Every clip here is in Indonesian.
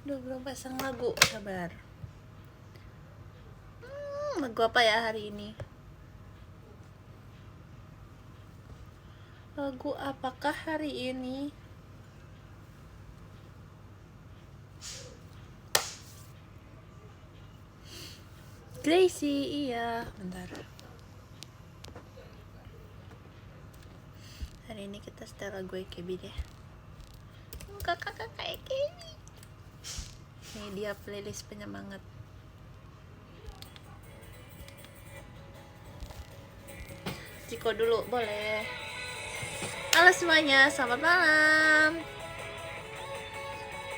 Duh, belum pasang lagu, sabar. Lagu apa ya hari ini? Lagu apakah hari ini? Gracie, iya. Bentar. Hari ini kita setel lagu AKB deh. Kakak AKB. Ini dia playlist penyemangat. Ciko dulu, boleh. Halo semuanya, selamat malam.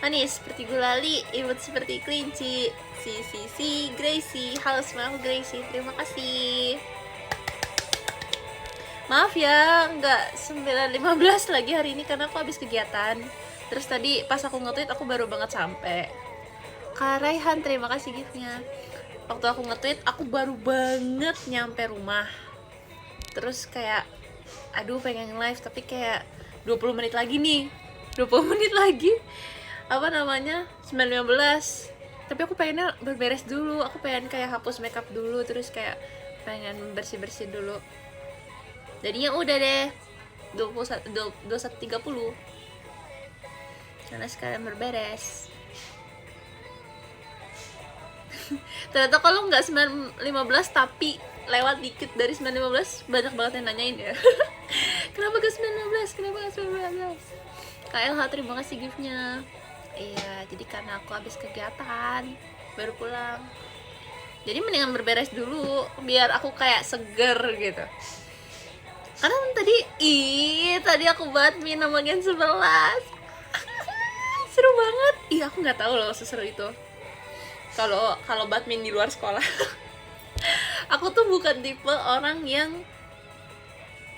Manis seperti gulali, imut seperti kelinci. Si Gracie. Halo semua, aku Gracie. Terima kasih. Maaf ya, nggak 9.15 lagi hari ini karena aku habis kegiatan. Terus tadi pas aku nge-tweet aku baru banget sampai. Kak Raihan, terima kasih giftnya. Waktu aku nge-tweet aku baru banget nyampe rumah. Terus kayak aduh pengen live tapi kayak 20 menit lagi nih. 20 menit lagi. Apa namanya? 9.15. Tapi aku pengennya berberes dulu. Aku pengen kayak hapus makeup dulu, terus kayak pengen bersih-bersih dulu. Jadinya udah deh 21.30 karena sekarang berberes. Ternyata kalau nggak 9.15 tapi lewat dikit dari 9.15 banyak banget yang nanyain ya. Kenapa gak 9.15? Kenapa gak 9.15? Kak LH terima kasih giftnya. Iya, jadi karena aku habis kegiatan baru pulang. Jadi mendingan berberes dulu biar aku kayak seger gitu. Karena tadi aku badminton sama Gen 11. Seru banget. Iya, aku nggak tahu loh seseru itu. Kalau badminton di luar sekolah. Aku tuh bukan tipe orang yang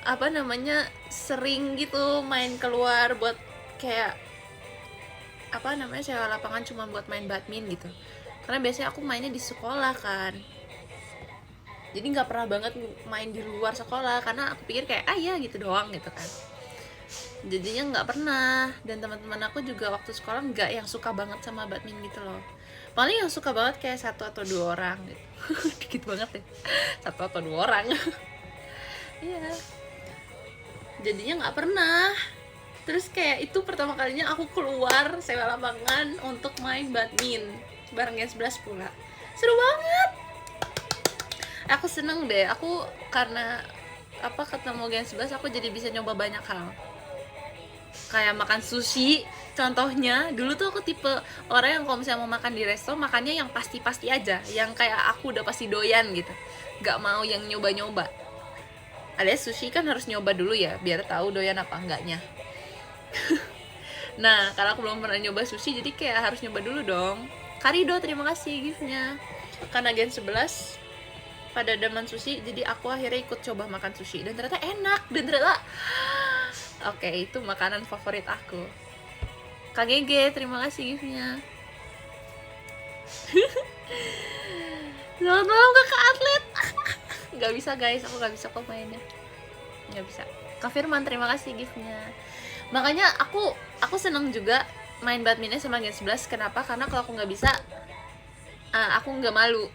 apa namanya sering gitu main keluar buat kayak apa namanya sewa lapangan cuma buat main badminton gitu. Karena biasanya aku mainnya di sekolah kan. Jadi nggak pernah banget main di luar sekolah karena aku pikir kayak ya gitu doang gitu kan. Jadinya nggak pernah. Dan teman-teman aku juga waktu sekolah nggak yang suka banget sama badminton gitu loh. Paling yang suka banget kayak 1 atau 2 orang gitu. Dikit banget ya, 1 atau 2 orang. Iya, jadinya nggak pernah. Terus kayak itu pertama kalinya aku keluar sewa lapangan untuk main badminton bareng Gen 11 pula. Seru banget. Aku seneng deh, aku karena apa ketemu Gen 11 aku jadi bisa nyoba banyak hal. Kayak makan sushi contohnya. Dulu tuh aku tipe orang yang kalau misalnya mau makan di resto makannya yang pasti-pasti aja, yang kayak aku udah pasti doyan gitu, gak mau yang nyoba-nyoba. Alias sushi kan harus nyoba dulu ya biar tahu doyan apa enggaknya. Nah, karena aku belum pernah nyoba sushi jadi kayak harus nyoba dulu dong. Karido terima kasih giftnya. Karena Gen 11 pada demen sushi jadi aku akhirnya ikut coba makan sushi dan ternyata enak dan ternyata oke, itu makanan favorit aku. KGG terima kasih giftnya. Selamat malam kakak atlet. Gak bisa guys, aku gak bisa kok mainnya, gak bisa. Kak Firman terima kasih giftnya. Makanya aku seneng juga main badminton sama Gen 11. Kenapa? Karena kalau aku nggak bisa aku nggak malu.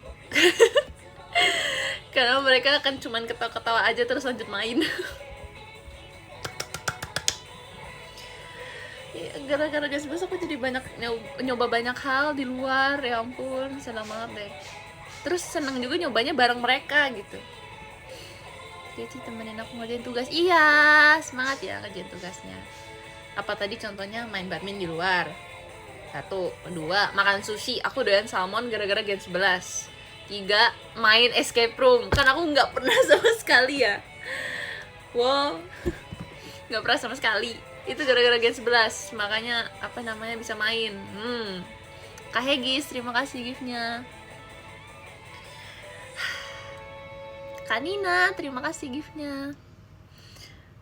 Karena mereka akan cuman ketawa-ketawa aja terus lanjut main. Ya, gara-gara Gen 11 aku jadi banyak nyoba banyak hal di luar. Ya ampun, senang banget deh. Terus seneng juga nyobanya bareng mereka gitu. Jadi temenin aku ngerjain tugas. Iya, semangat ya ngerjain tugasnya. Apa tadi contohnya main badminton di luar. 1, 2, makan sushi. Aku doyan salmon gara-gara Gen 11. 3, main escape room. Kan aku nggak pernah sama sekali ya. Wow, nggak pernah sama sekali. Itu gara-gara Gen 11. Makanya apa namanya bisa main. Kak Hegis, terima kasih giftnya. Kak Nina, terima kasih giftnya.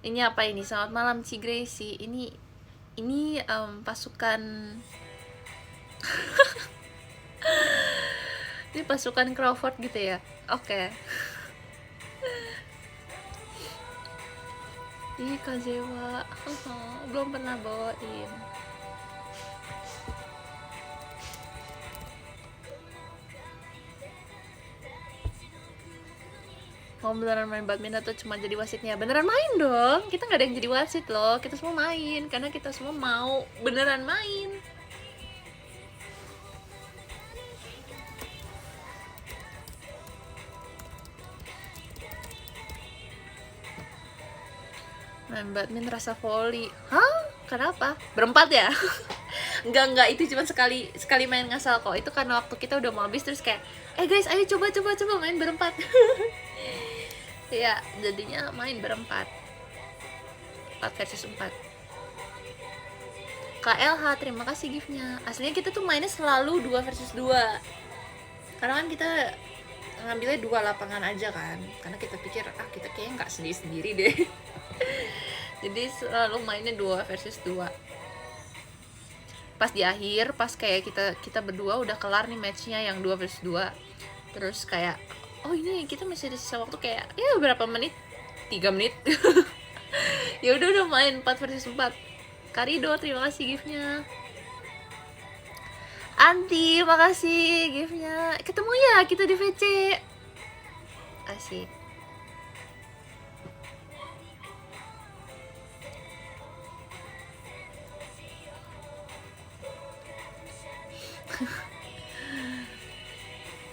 Ini apa ini? Selamat malam Ci Gracie. Ini pasukan ini pasukan Crawford gitu ya. Oke. Ih, Kazewa. Belum pernah bawain. mau beneran main badminton atau cuma jadi wasitnya? Beneran main dong, kita nggak ada yang jadi wasit loh, kita semua main karena kita semua mau beneran main. Main badminton rasa volley. Hah? Kenapa? Berempat ya? Enggak, itu cuma sekali main ngasal kok. Itu karena waktu kita udah mau habis terus kayak, guys, ayo coba main berempat. Ya, jadinya main berempat. 4 versus 4. KLH, terima kasih giftnya. Aslinya kita tuh mainnya selalu 2 versus 2. Karena kan kita ngambilnya 2 lapangan aja kan. Karena kita pikir, kita kayaknya nggak sendiri-sendiri deh. Jadi selalu mainnya 2 versus 2. Pas di akhir, pas kayak kita berdua udah kelar nih matchnya yang 2 versus 2. Terus kayak, ini kita masih ada sisa waktu kayak berapa menit? 3 menit. Ya udah main 4 versus 4. Karido, terima kasih giftnya. Anti, makasih giftnya. Ketemu ya kita di VC. Asik.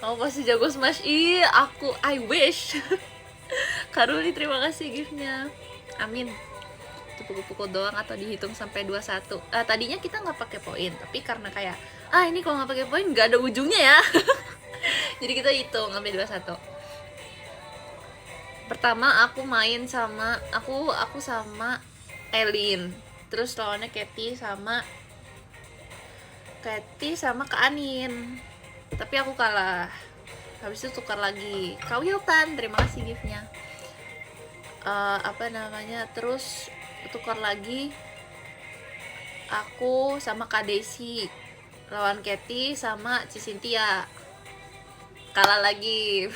Kamu pasti jago Smash. I wish. Karuli, terima kasih giftnya. Amin. Itu pukul-pukul doang atau dihitung sampai 21. Tadinya kita nggak pakai poin, tapi karena kayak ini kalau nggak pakai poin nggak ada ujungnya ya. Jadi kita hitung sampai 21. Pertama aku main sama aku sama Elin. Terus lawannya Katy sama Kak Anin. Tapi aku kalah. Habis itu tukar lagi. Kak Wiltan, terima kasih giftnya. Terus tukar lagi. Aku sama Kak Desi lawan Katy sama Cicintia. Kalah lagi.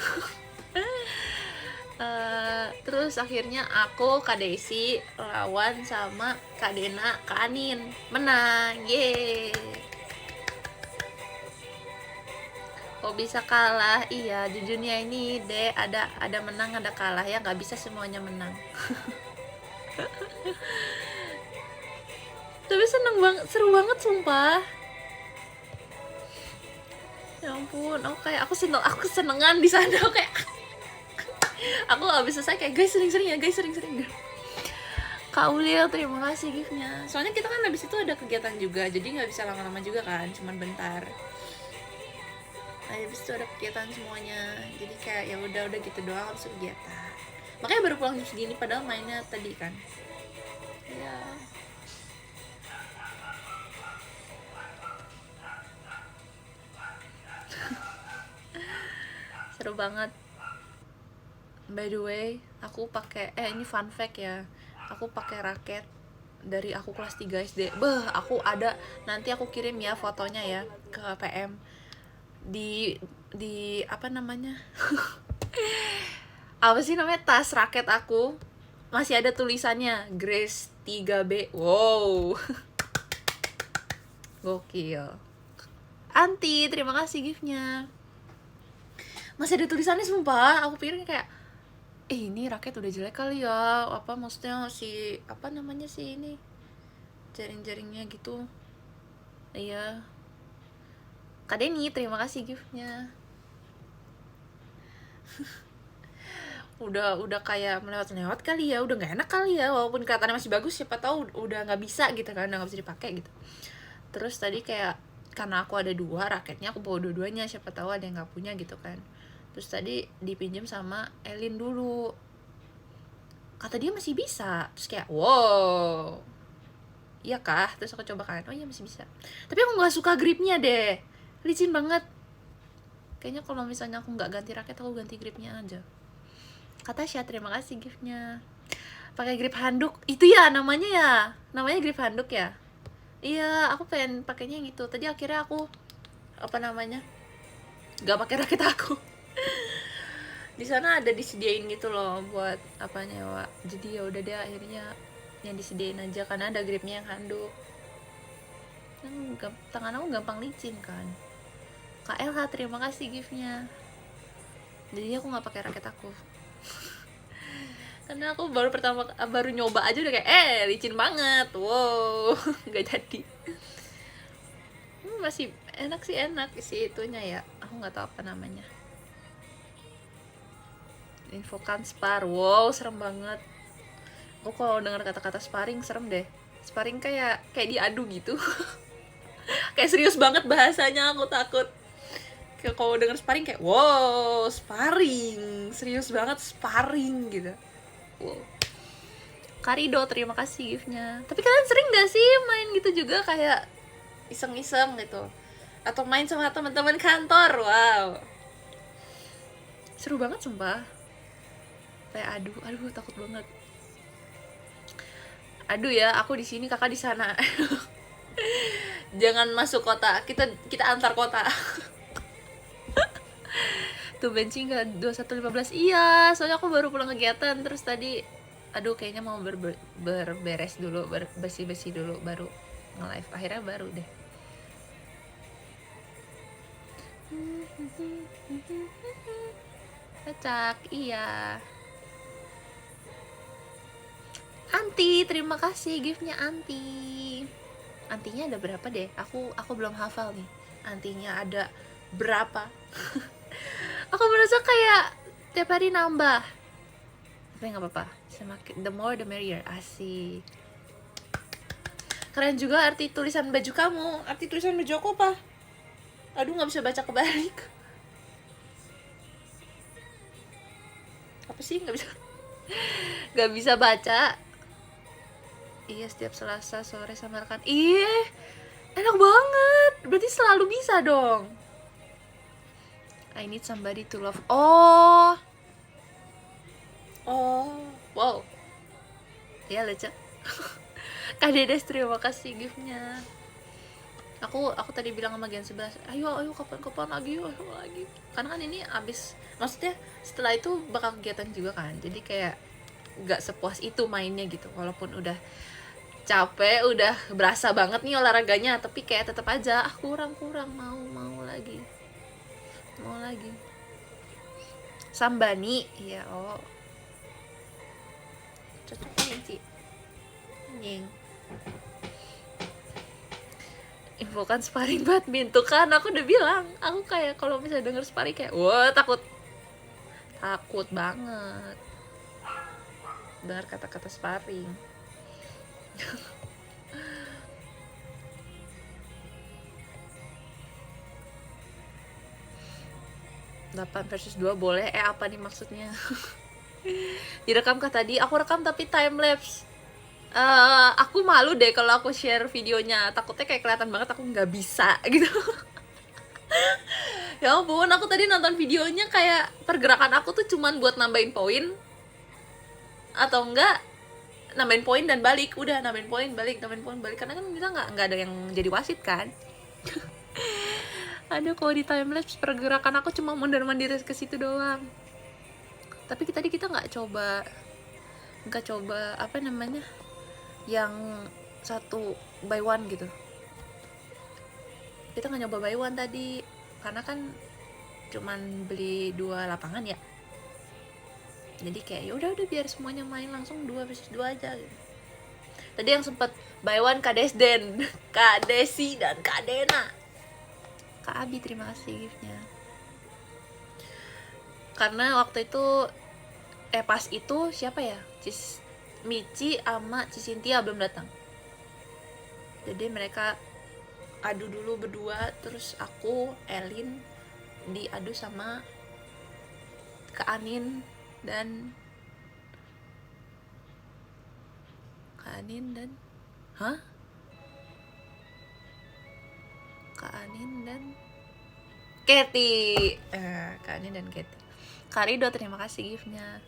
Terus akhirnya aku Kak Desi lawan sama Kak Dena, Kak Anin. Menang. Yeay. Kok bisa kalah? Iya, di dunia ini deh ada menang ada kalah ya, nggak bisa semuanya menang. Tapi seru banget sumpah. Ya ampun, aku senengan di sana kayak aku habis selesai kayak guys sering-sering ya, Kak Ulil, terima kasih giftnya. Soalnya kita kan habis itu ada kegiatan juga, jadi nggak bisa lama-lama juga kan, cuman bentar. Habis itu ada kegiatan semuanya, jadi kayak ya udah gitu doang habis kegiatan. Makanya baru pulang jam segini padahal mainnya tadi kan. Ya. Seru banget. By the way, aku pakai ini fun fact ya. Aku pakai raket dari aku kelas 3 SD. Nanti aku kirim ya fotonya ya ke PM. Di apa namanya? Apa sih namanya, tas raket aku masih ada tulisannya Grace 3B. Wow. Gokil. Anti, terima kasih giftnya. Masih ada tulisannya sumpah. Aku pikir kayak ini raket udah jelek kali ya, maksudnya ini jaring-jaringnya gitu. Iya. Kak Deni, terima kasih giftnya. udah kayak melewat kali ya, udah nggak enak kali ya, walaupun kelihatannya masih bagus, siapa tahu udah nggak bisa gitu kan, udah nggak bisa dipakai gitu. Terus tadi kayak karena aku ada 2 raketnya, aku bawa dua-duanya, siapa tahu ada yang nggak punya gitu kan. Terus tadi dipinjam sama Elin dulu, kata dia masih bisa. Terus kayak wow, iya kah? Terus aku coba kan, iya masih bisa. Tapi aku nggak suka gripnya deh, licin banget. Kayaknya kalau misalnya aku nggak ganti raket, aku ganti gripnya aja. Kata Syah, terima kasih giftnya. Pakai grip handuk itu ya namanya grip handuk ya. Iya, aku pengen pakainya gitu. Tadi akhirnya aku nggak pakai raket aku. Di sana ada disediain gitu loh buat nyewa. Jadi ya udah deh akhirnya yang disediain aja karena ada gripnya yang handuk. Tangan aku gampang licin kan. Kak LH, terima kasih giftnya. Jadi aku nggak pakai raket aku. Karena aku baru nyoba aja udah kayak licin banget, wow. Nggak jadi. Masih enak sih itunya ya, aku nggak tahu apa namanya. Infokan spar, wow serem banget. Aku kalau dengar kata-kata sparring serem deh. Sparring kayak diadu gitu. Kayak serius banget bahasanya, aku takut. Kayak kalau denger sparring kayak wow sparring, serius banget sparring gitu. Wow. Karido, terima kasih giftnya. Tapi kalian sering gak sih main gitu juga, kayak iseng-iseng gitu, atau main sama teman-teman kantor? Wow, seru banget sumpah. Kayak aduh takut banget. Aduh ya, aku di sini, kakak di sana. Jangan masuk kota, kita antar kota. Tuh bensin ke 21.15. Iya, soalnya aku baru pulang kegiatan, terus tadi aduh kayaknya mau berberes dulu, bersih dulu baru nge-live. Akhirnya baru deh. Cacak, iya. Anti, terima kasih giftnya Anti. Antinya ada berapa deh? Aku belum hafal nih. Antinya ada berapa? Aku merasa kayak tiap hari nambah. Tapi nggak apa-apa. Semakin the more the merrier. Asik. Keren juga arti tulisan baju kamu. Arti tulisan baju aku apa? Aduh, nggak bisa baca kebalik. Apa sih nggak bisa? Nggak bisa baca. Iya, setiap Selasa sore sama rekan. Iya, enak banget. Berarti selalu bisa dong. I need somebody to love. Oh, wow. Ya lucu. Kak Dedes, terima kasih giftnya. Aku tadi bilang sama Gen 11, ayo kapan lagi, ayo lagi. Karena kan ini abis, maksudnya setelah itu bakal kegiatan juga kan. Jadi kayak gak sepuas itu mainnya gitu. Walaupun udah capek, udah berasa banget nih olahraganya, tapi kayak tetap aja kurang mau lagi Sambani ya. Oh, cocok nih Ci anjing. Infokan sparring badminton kan, aku udah bilang, aku kayak kalau misalnya denger sparring kayak wah takut banget dengar kata-kata sparring. 8 versus 2 boleh? Apa nih maksudnya? Direkam kah tadi? Aku rekam tapi time lapse. Aku malu deh kalau aku share videonya. Takutnya kayak kelihatan banget aku nggak bisa gitu. Ya ampun, aku tadi nonton videonya kayak pergerakan aku tuh cuman buat nambahin poin, atau enggak nambahin poin dan balik, udah nambahin poin balik, karena kan kita nggak ada yang jadi wasit kan. Aduh, kalau di timelapse pergerakan aku cuma mundur-mandir ke situ doang. Tapi tadi kita nggak coba apa namanya, yang 1 by 1 gitu. Kita nggak nyoba by 1 tadi karena kan cuman beli 2 lapangan ya. Jadi kayak ya udah biar semuanya main langsung 2 versus 2 aja gitu. Tadi yang sempat by 1 Kak Desden, Kak Desi dan Kak Dena. Kak Abi, terima kasih giftnya. Karena waktu itu pas itu siapa ya, Michi sama Cicintia belum datang. Jadi mereka adu dulu berdua, terus aku Elin diadu sama Kak Anin dan Kak Anin dan Katy. Kak Anin dan Katy. Karido, terima kasih giftnya.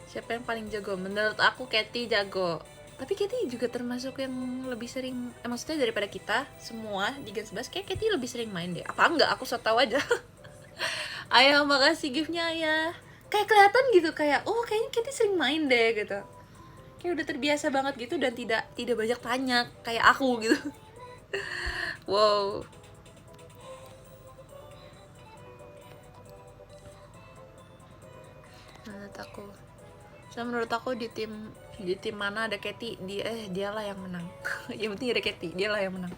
Siapa yang paling jago? Menurut aku Katy jago. Tapi Katy juga termasuk yang lebih sering, maksudnya daripada kita semua di Gen 11, kayak Katy lebih sering main deh. Apa enggak? Aku so tau aja. Ayah, makasih giftnya Ayah. Kayak kelihatan gitu, kayak oh kayaknya Katy sering main deh gitu. kayak udah terbiasa banget gitu dan tidak banyak tanya kayak aku gitu. Wow. Menurut aku di tim mana ada Katy, dialah yang menang. Yang penting ada Katy, dialah yang menang.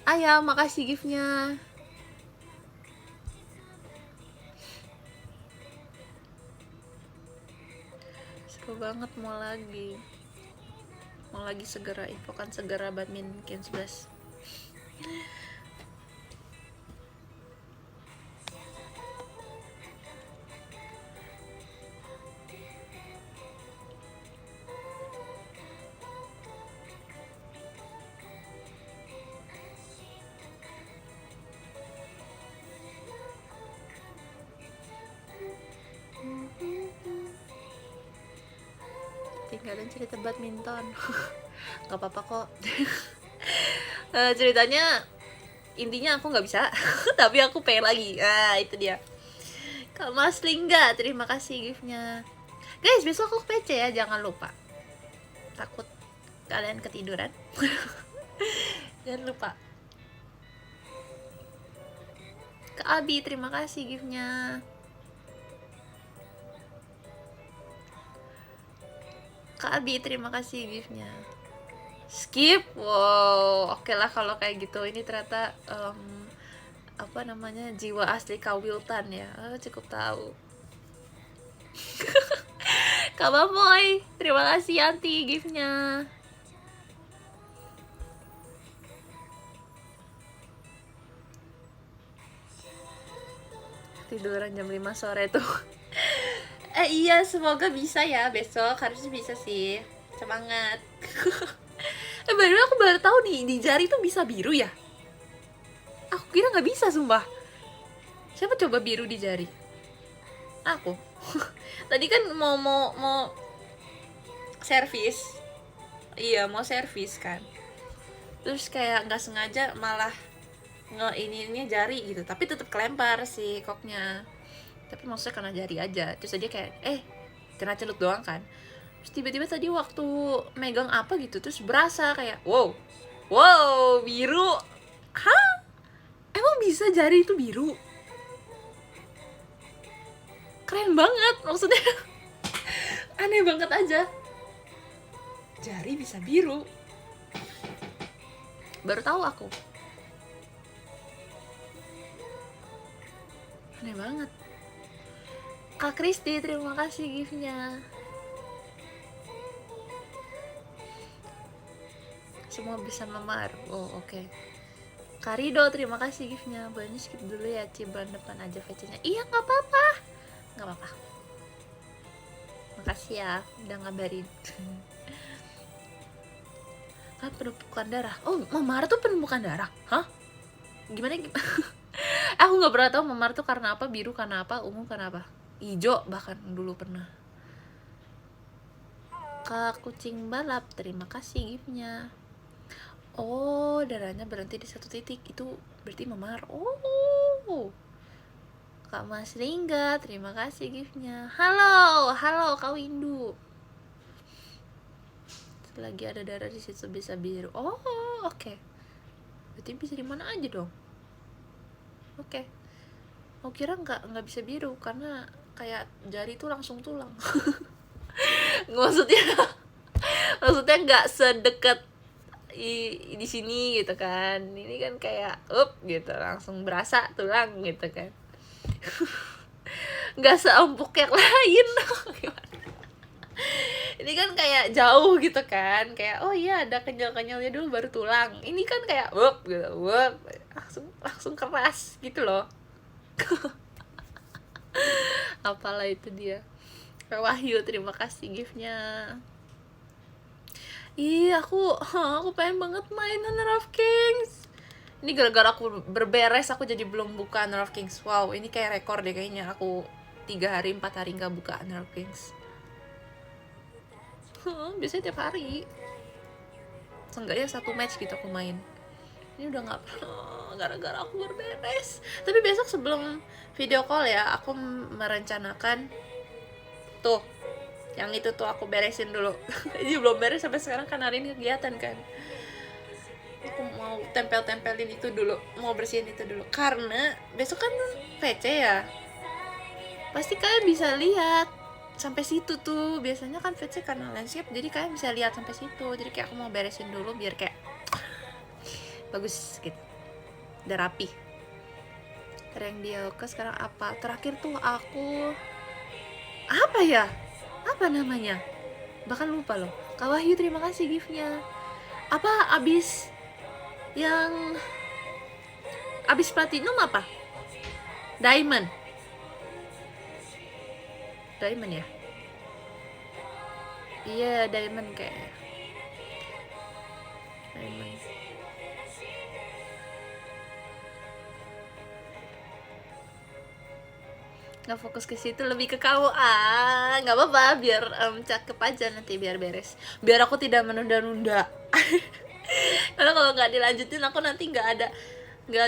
Ayah, makasih giftnya. Seru banget, mau lagi segera infokan segera badminton Ken 11. Tinggalin cerita badminton. Gak apa-apa kok. Ceritanya intinya aku nggak bisa. Tapi aku pengen lagi. Itu dia. Kak Mas Lingga, terima kasih giftnya. Guys, besok aku PC ya, jangan lupa. Takut kalian ketiduran. Jangan lupa. Kak Abi, terima kasih giftnya. Kak Abi, terima kasih giftnya. Skip, wow, oke lah kalau kayak gitu. Ini ternyata apa namanya, jiwa asli Kak Wiltan ya. Cukup tahu. Kak Bamoy, terima kasih Yanti giftnya. Tiduran jam 5 sore tuh. Iya, semoga bisa ya besok. Harusnya bisa sih. Semangat. Baru aku baru tahu nih, di jari tuh bisa biru ya. Aku kira nggak bisa, sumpah. Siapa coba biru di jari? Aku. Tadi kan mau servis. Iya, mau servis kan. Terus kayak nggak sengaja malah ininya jari gitu, tapi tetap kelempar si koknya. Tapi maksudnya karena jari aja. Terus aja kayak kena celut doang kan. Terus tiba-tiba tadi waktu megang apa gitu, terus berasa kayak wow biru. Hah? Emang bisa jari itu biru? Keren banget, maksudnya. Aneh banget aja, jari bisa biru. Baru tahu aku. Aneh banget. Kak Kristi, terima kasih giftnya. Semua bisa memar. Oh, oke. Kak Rido, terima kasih giftnya. Boleh skip dulu ya, bulan depan aja VC-nya. Iya, nggak apa-apa. Makasih ya, udah ngabarin. Kan penumpukan darah. Oh, memar tuh penumpukan darah? Hah? Gimana? Aku nggak pernah tahu memar tuh karena apa, biru karena apa, ungu karena apa. Hijau bahkan dulu pernah. Kak Kucing Balap, terima kasih giftnya. Oh, darahnya berhenti di satu titik, itu berarti memar. Oh, Kak Mas Lingga, terima kasih giftnya. Halo Kak Windu. Lagi ada darah di situ bisa biru. Oh, oke. Berarti bisa di mana aja dong. Oke. Mau kira nggak bisa biru karena kayak jari itu langsung tulang. maksudnya nggak sedekat di sini gitu kan. Ini kan kayak gitu langsung berasa tulang gitu kan. Nggak seempuk yang lain. Ini kan kayak jauh gitu kan, kayak oh iya ada kenyal-kenyalnya dulu baru tulang. Ini kan kayak gitu, langsung keras gitu loh. Apalah itu dia. Wahyu, terima kasih giftnya. Aku pengen banget main Honor of Kings. Ini gara-gara aku berberes aku jadi belum buka Honor of Kings. Wow, ini kayak rekor deh kayaknya, aku 3 hari 4 hari nggak buka Honor of Kings. Biasanya tiap hari. Seenggaknya 1 match gitu aku main. Ini udah nggak pernah gara-gara aku berberes. Tapi besok sebelum video call ya, aku merencanakan tuh Yang itu tuh aku beresin dulu. Ini belum beres sampai sekarang kan, hari ini kegiatan kan. Aku mau tempel-tempelin itu dulu, mau bersihin itu dulu. Karena besok kan PC ya. Pasti kalian bisa lihat sampai situ tuh. Biasanya kan VC karena landscape, jadi kalian bisa lihat sampai situ. Jadi kayak aku mau beresin dulu biar kayak bagus gitu, udah rapi. Yang dia ke sekarang apa? Terakhir tuh aku apa ya? Apa namanya? Bahkan lupa loh. Kak Wahyu, terima kasih giftnya. Apa abis platinum apa? Diamond ya? Iya, diamond kayak. Diamond. Nggak fokus ke situ, lebih ke kamu. Nggak apa-apa, biar cakep aja nanti, biar beres. Biar aku tidak menunda-nunda. Karena kalau nggak dilanjutin aku nanti nggak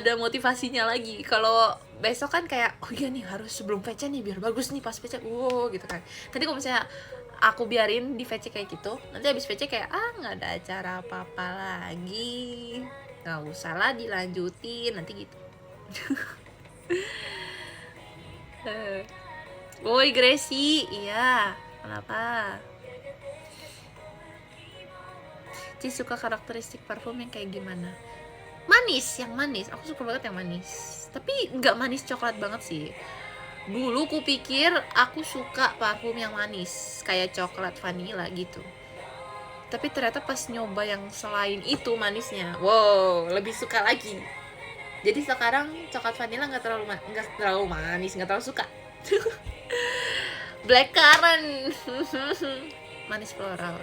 ada motivasinya lagi. Kalau besok kan kayak oh iya nih harus sebelum VC nih biar bagus nih pas VC, gitu kan. Tadi kalau misalnya aku biarin di VC kayak gitu, nanti habis VC kayak nggak ada acara apa-apa lagi, nggak usah lah dilanjutin nanti gitu. Woi Gracie, iya kenapa? Ci suka karakteristik parfum yang kayak gimana? Yang manis, aku suka banget yang manis. Tapi nggak manis coklat banget sih. Dulu kupikir aku suka parfum yang manis, kayak coklat vanilla gitu. Tapi ternyata pas nyoba yang selain itu manisnya, wow, lebih suka lagi. Jadi sekarang coklat vanilla nggak terlalu manis, nggak terlalu suka. Blackcurrant, manis floral.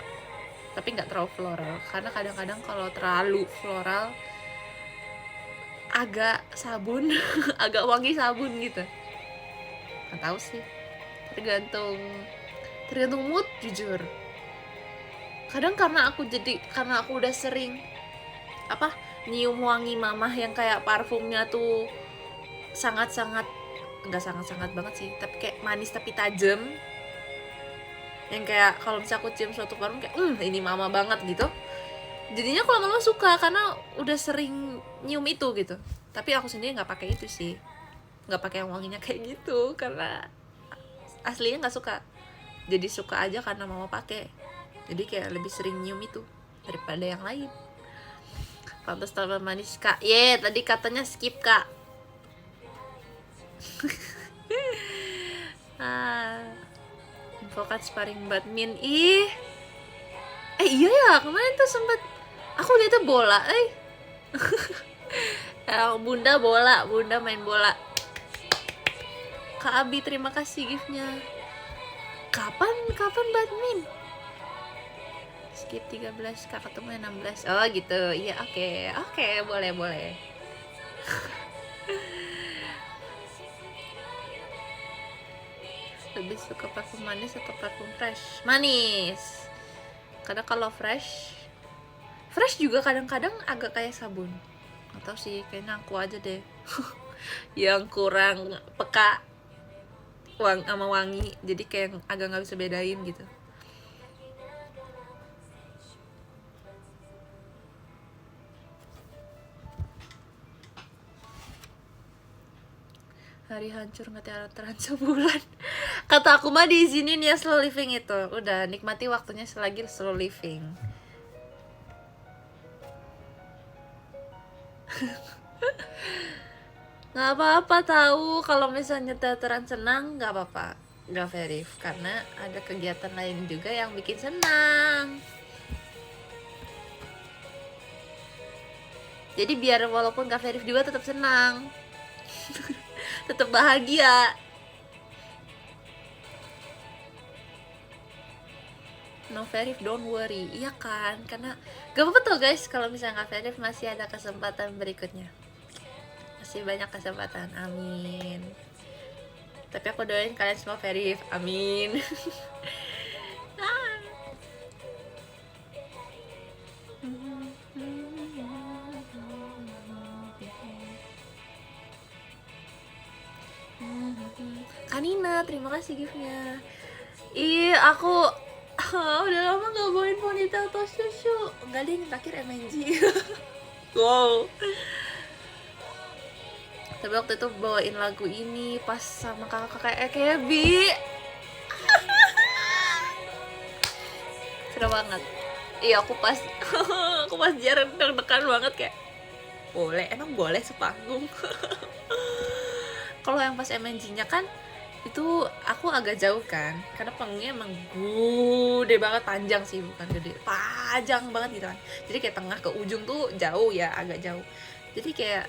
Tapi nggak terlalu floral, karena kadang-kadang kalau terlalu floral agak sabun, agak wangi sabun gitu. Nggak tahu sih, tergantung mood jujur. Kadang karena aku udah sering nyium wangi mamah yang kayak parfumnya tuh sangat-sangat, nggak sangat-sangat banget sih, tapi kayak manis tapi tajam. Yang kayak kalau misalnya aku cium suatu parfum kayak ini mama banget gitu, jadinya aku lama-lama suka karena udah sering nyium itu gitu. Tapi aku sendiri nggak pakai itu sih, nggak pakai yang wanginya kayak gitu karena aslinya nggak suka. Jadi suka aja karena mama pakai, jadi kayak lebih sering nyium itu daripada yang lain. Pantas tambah manis kak. Tadi katanya skip kak. Infokan sparring badminton. Iya ya, kemarin tuh sempet aku lihatnya bola. Bunda main bola. Kak Abi, terima kasih giftnya. Kapan badminton? Skip 13, kak ketemu 16. Oh gitu. Iya, oke, boleh. Lebih suka parfum manis atau parfum fresh? Manis. Karena kalau fresh juga kadang-kadang agak kayak sabun. Atau sih kayaknya aku aja deh yang kurang peka sama wangi, jadi kayak agak nggak bisa bedain gitu. Hari hancur nggak tiara-tiaran sebulan. Kata aku mah diizinin ya slow living itu. Udah nikmati waktunya selagi slow living. Nggak apa-apa tahu kalau misalnya teateran senang, nggak apa-apa, nggak verif, karena ada kegiatan lain juga yang bikin senang. Jadi biar walaupun nggak verif juga tetap senang. Tetap bahagia. No verif, don't worry. Iya kan, karena gak apa-apa tuh guys, kalau misalnya nggak verif masih ada kesempatan berikutnya, masih banyak kesempatan. Amin. Tapi aku doain kalian semua verif, amin. Kanina, terima kasih giftnya. Ih, aku udah lama gak bawain ponytail atau susu. Enggak deh, yang terakhir MNG. Wow. Tapi waktu itu bawain lagu ini pas sama kakak-kakak EKB. Seru banget. Iya, aku pas aku pas jarang deg-degan banget kayak emang boleh sepanggung. Kalau yang pas MNG-nya kan itu aku agak jauh kan, karena panggungnya emang gede banget, panjang sih, bukan gede, panjang banget gitu kan. Jadi kayak tengah ke ujung tuh jauh ya, agak jauh. Jadi kayak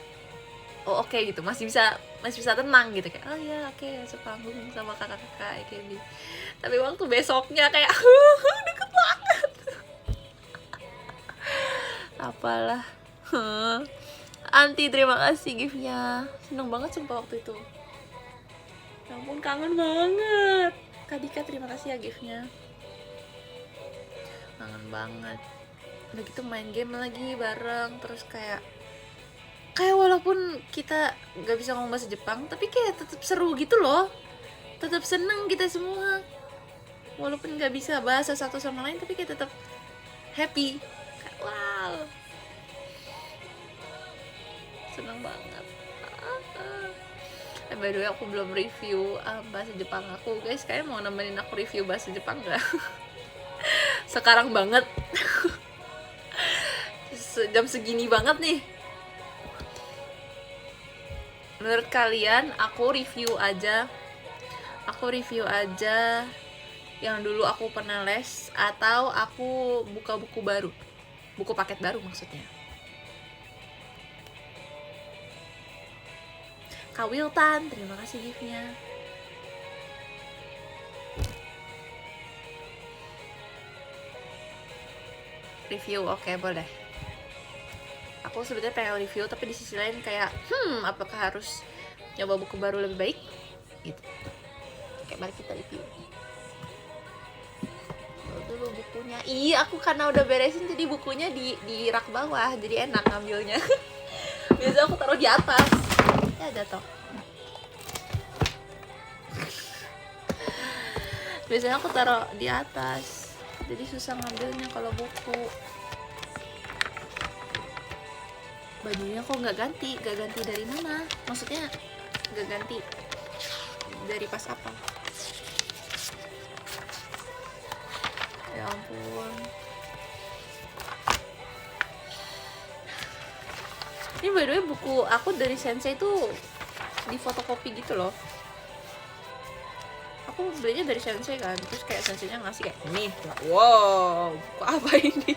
oke gitu, masih bisa tenang gitu, kayak oke, sepanggung sama kakak-kakak AKB. Tapi waktu besoknya kayak deket banget. Apalah. Anti, terima kasih giftnya, seneng banget sumpah waktu itu. Ya ampun, kangen banget. Kak Dika, terima kasih ya giftnya. Kangen banget. Udah gitu main game lagi bareng, terus kayak walaupun kita gak bisa ngomong bahasa Jepang, tapi kayak tetap seru gitu loh. Tetap seneng kita semua. Walaupun gak bisa bahasa satu sama lain, tapi kayak tetap happy. Kayak, wow. Seneng banget. By the way, aku belum review bahasa Jepang aku, guys. Kayaknya mau nemenin aku review bahasa Jepang gak? Sekarang banget. Jam segini banget nih. Menurut kalian aku review aja yang dulu aku pernah les, atau aku buka buku baru, buku paket baru maksudnya? Kak Wiltan, terima kasih giftnya. Review, oke, boleh. Aku sebenarnya pengen review, tapi di sisi lain kayak apakah harus nyoba buku baru lebih baik gitu. Oke, mari kita review dulu bukunya. Aku karena udah beresin, jadi bukunya di rak bawah, jadi enak ngambilnya. Biasanya aku taruh di atas. Ya jatuh. Biasanya aku taruh di atas, jadi susah ngambilnya kalau buku. Bajunya kok nggak ganti dari mana? Maksudnya nggak ganti dari pas apa? Ya ampun. Ini by the way buku aku dari Sensei tuh di fotokopi gitu loh. Aku belinya dari Sensei kan, terus kayak Senseinya ngasih kayak nih, wow, buku apa ini?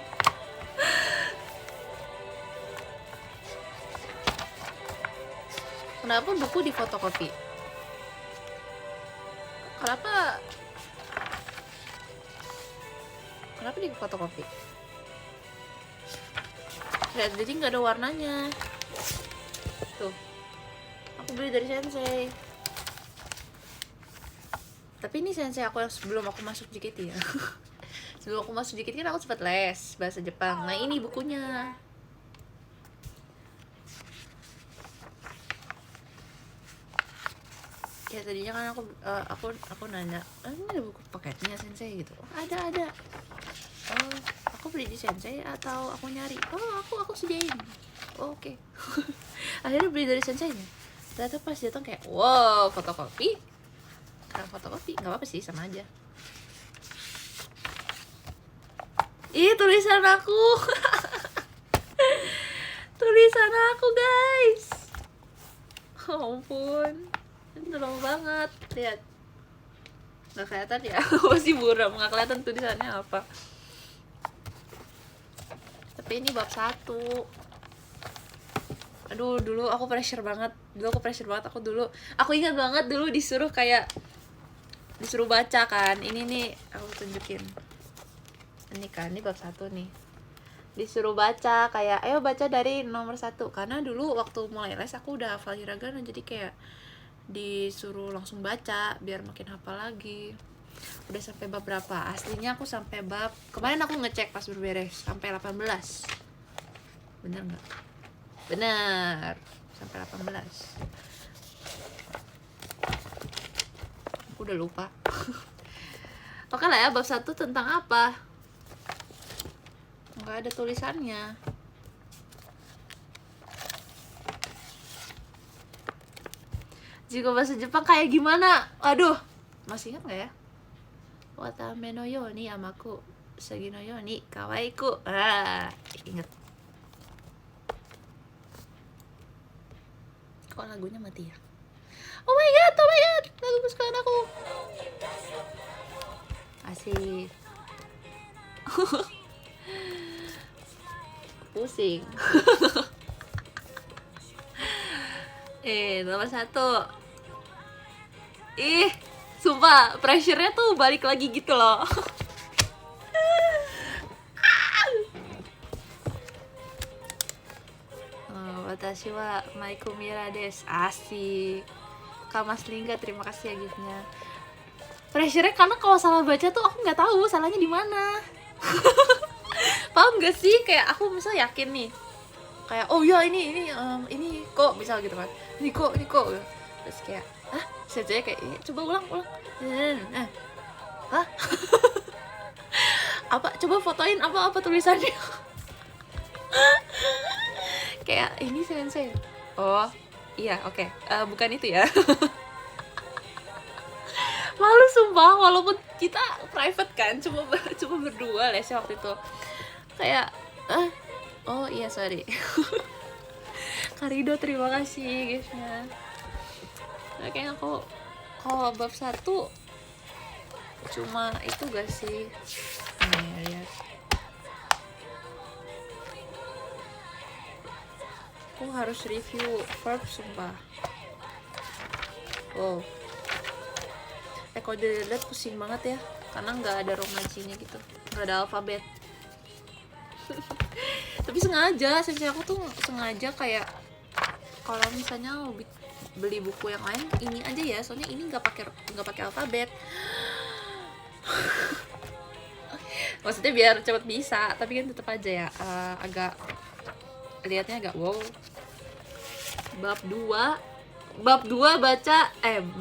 Kenapa buku di fotokopi? Kenapa di fotokopi? Lihat, jadi nggak ada warnanya. Tuh, aku beli dari Sensei. Tapi ini Sensei aku yang sebelum aku masuk JKT ya. Sebelum aku masuk JKT kan aku sempat les bahasa Jepang. Nah, ini bukunya. Ya tadinya kan aku nanya, ini ada buku paketnya Sensei gitu. Ada. Aku beli di Sensei atau aku nyari? Aku sediain. Oke. Akhirnya beli dari Sensei nya. Ternyata pas datang kayak, wow, fotokopi. Karena fotokopi nggak apa-apa sih, sama aja. Tulisan aku. Tulisan aku, guys. Oh ampun, ini lama banget. Lihat, nggak kelihatan ya. Masih buram, nggak kelihatan tulisannya apa. Tapi ini bab 1. Aduh, dulu aku pressure banget. Aku ingat banget dulu disuruh baca kan. Ini nih, aku tunjukin. Ini kan, ini bab 1 nih. Disuruh baca kayak, ayo baca dari nomor 1. Karena dulu waktu mulai les aku udah hafal hiragana, jadi kayak disuruh langsung baca biar makin hafal lagi. Udah sampai bab berapa? Aslinya aku sampai bab, kemarin aku ngecek pas berberes, sampai 18. Bener nggak? Bener, sampai 18. Aku udah lupa. Oke lah ya, bab 1 tentang apa? Nggak ada tulisannya. Jika bahasa Jepang kayak gimana? Aduh, masih ingat nggak ya? Watame no yo ni amaku, sagi no yo ni kawaiku. Ingat. Kok lagunya mati ya? Oh my god, lagu kesukaan aku. Asik. Pusing. Nomor 1. Sumpah, pressure-nya tuh balik lagi gitu loh. Watashi wa Maiku Mira desu. Asik. Kamas Lingga, terima kasih ya giftnya. Pressure-nya karena kalau salah baca tuh aku nggak tahu salahnya di mana. Paham gak sih? Kayak aku misal yakin nih, kayak oh ya ini kok misal gitu kan, ini kok terus kayak saya kayak coba ulang hah apa, coba fotoin apa tulisannya. Kayak ini sensei, oh iya oke. Bukan itu ya. Malu sumpah, walaupun kita private kan, cuma berdua lesnya waktu itu. Kayak oh iya sorry. Karido terima kasih guysnya. Nah, kayaknya aku kalau bab 1 cuma itu gak sih? Nih lihat. Aku harus review verb sumpah. Oh. Kalau dilihat pusing banget ya, karena nggak ada romajinya gitu, nggak ada alfabet. Tapi sengaja, sensei aku tuh sengaja kayak kalau misalnya mau beli buku yang lain, ini aja ya, soalnya ini nggak pakai alfabet. Maksudnya biar cepet bisa, tapi kan tetap aja ya agak lihatnya agak wow. Bab 2 baca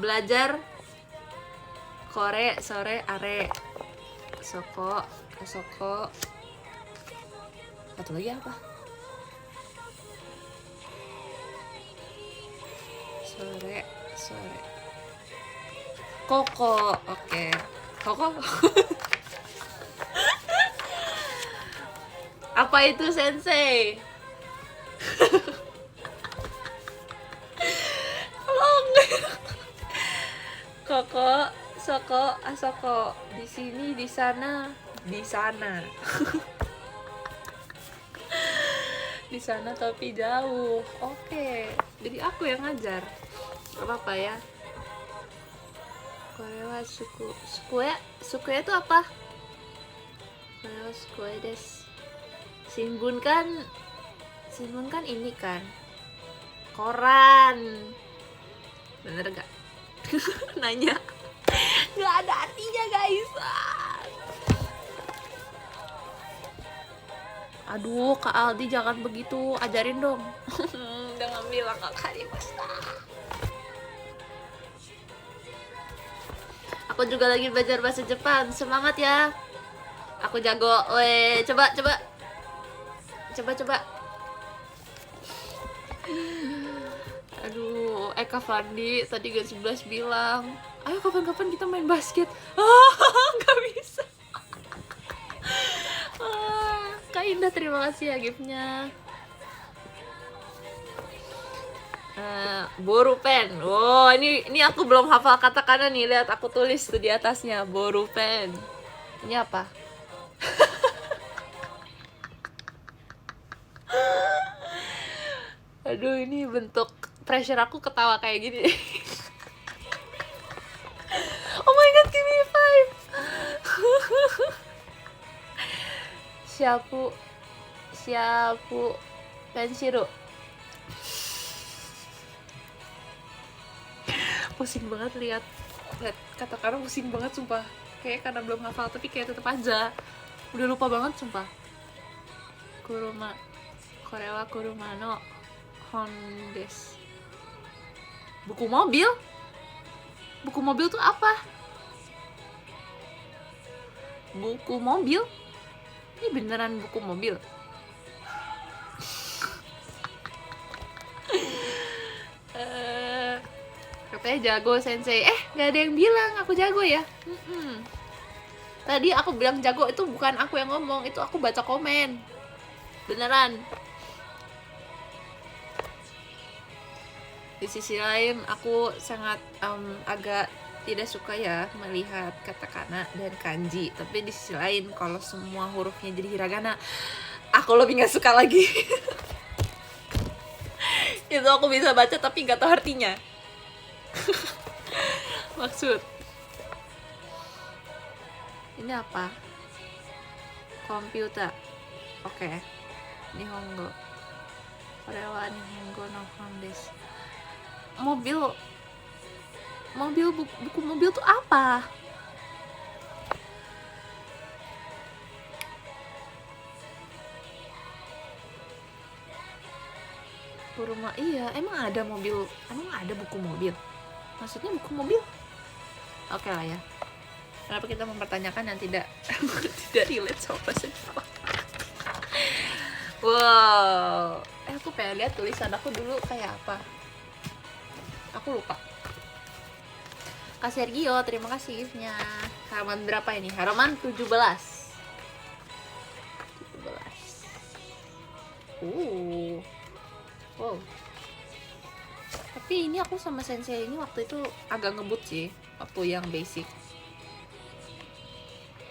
belajar kore sore are soko satu lagi apa? Sore koko. Oke. Koko. Apa itu sensei? Tolong. Koko soko asoko, di sini di sana di sana tapi jauh. Oke, jadi aku yang ngajar, gak apa-apa ya. Korewa suku itu apa? Korewa suku desu. Sinbun kan ini kan koran, bener gak? Nanya. Gak ada artinya guys. Aduh Kak Aldi jangan begitu, ajarin dong. Jangan bilang Kak Dimasta. Aku juga lagi belajar bahasa Jepang, semangat ya. Aku jago. Coba aduh, Eka Fandi tadi Gen 11 bilang, ayo kapan-kapan kita main basket. Gak bisa. Kak Indah terima kasih ya giftnya. Borupen. Wow, ini aku belum hafal katakana nih. Lihat aku tulis tuh di atasnya, borupen. Ini apa? Aduh, ini bentuk pressure aku ketawa kayak gini. Oh my god, give me 5. Siapu pensiru. Pusing banget lihat kata-kata, pusing banget sumpah. Kayak karena belum hafal tapi kayak tetep aja udah lupa banget sumpah. Kuruma korewa kuruma no hon desu. Buku mobil tuh apa? buku mobil. Ini beneran buku mobil. Katanya jago sensei. Gak ada yang bilang aku jago ya. Tadi aku bilang jago itu bukan aku yang ngomong, itu aku baca komen. Beneran. Di sisi lain aku sangat agak tidak suka ya melihat katakana dan kanji. Tapi di sisi lain kalau semua hurufnya jadi hiragana, aku lebih gak suka lagi. Itu aku bisa baca tapi gak tahu artinya. Maksud ini apa? Komputer. Oke. Nihongo. Kore wa nihongo no hon desu. Buku mobil tuh apa? Kuruma, iya, emang ada buku mobil? Maksudnya buku mobil? Oke lah ya. Kenapa kita mempertanyakan yang tidak tidak relate sama bahasa Jepang? Wow, aku pengen lihat tulisan aku dulu kayak apa. Aku lupa. Kak Sergio, terima kasih gift-nya. Halaman berapa ini? Halaman 17. Wow. Tapi ini aku sama sensei ini waktu itu agak ngebut sih, waktu yang basic.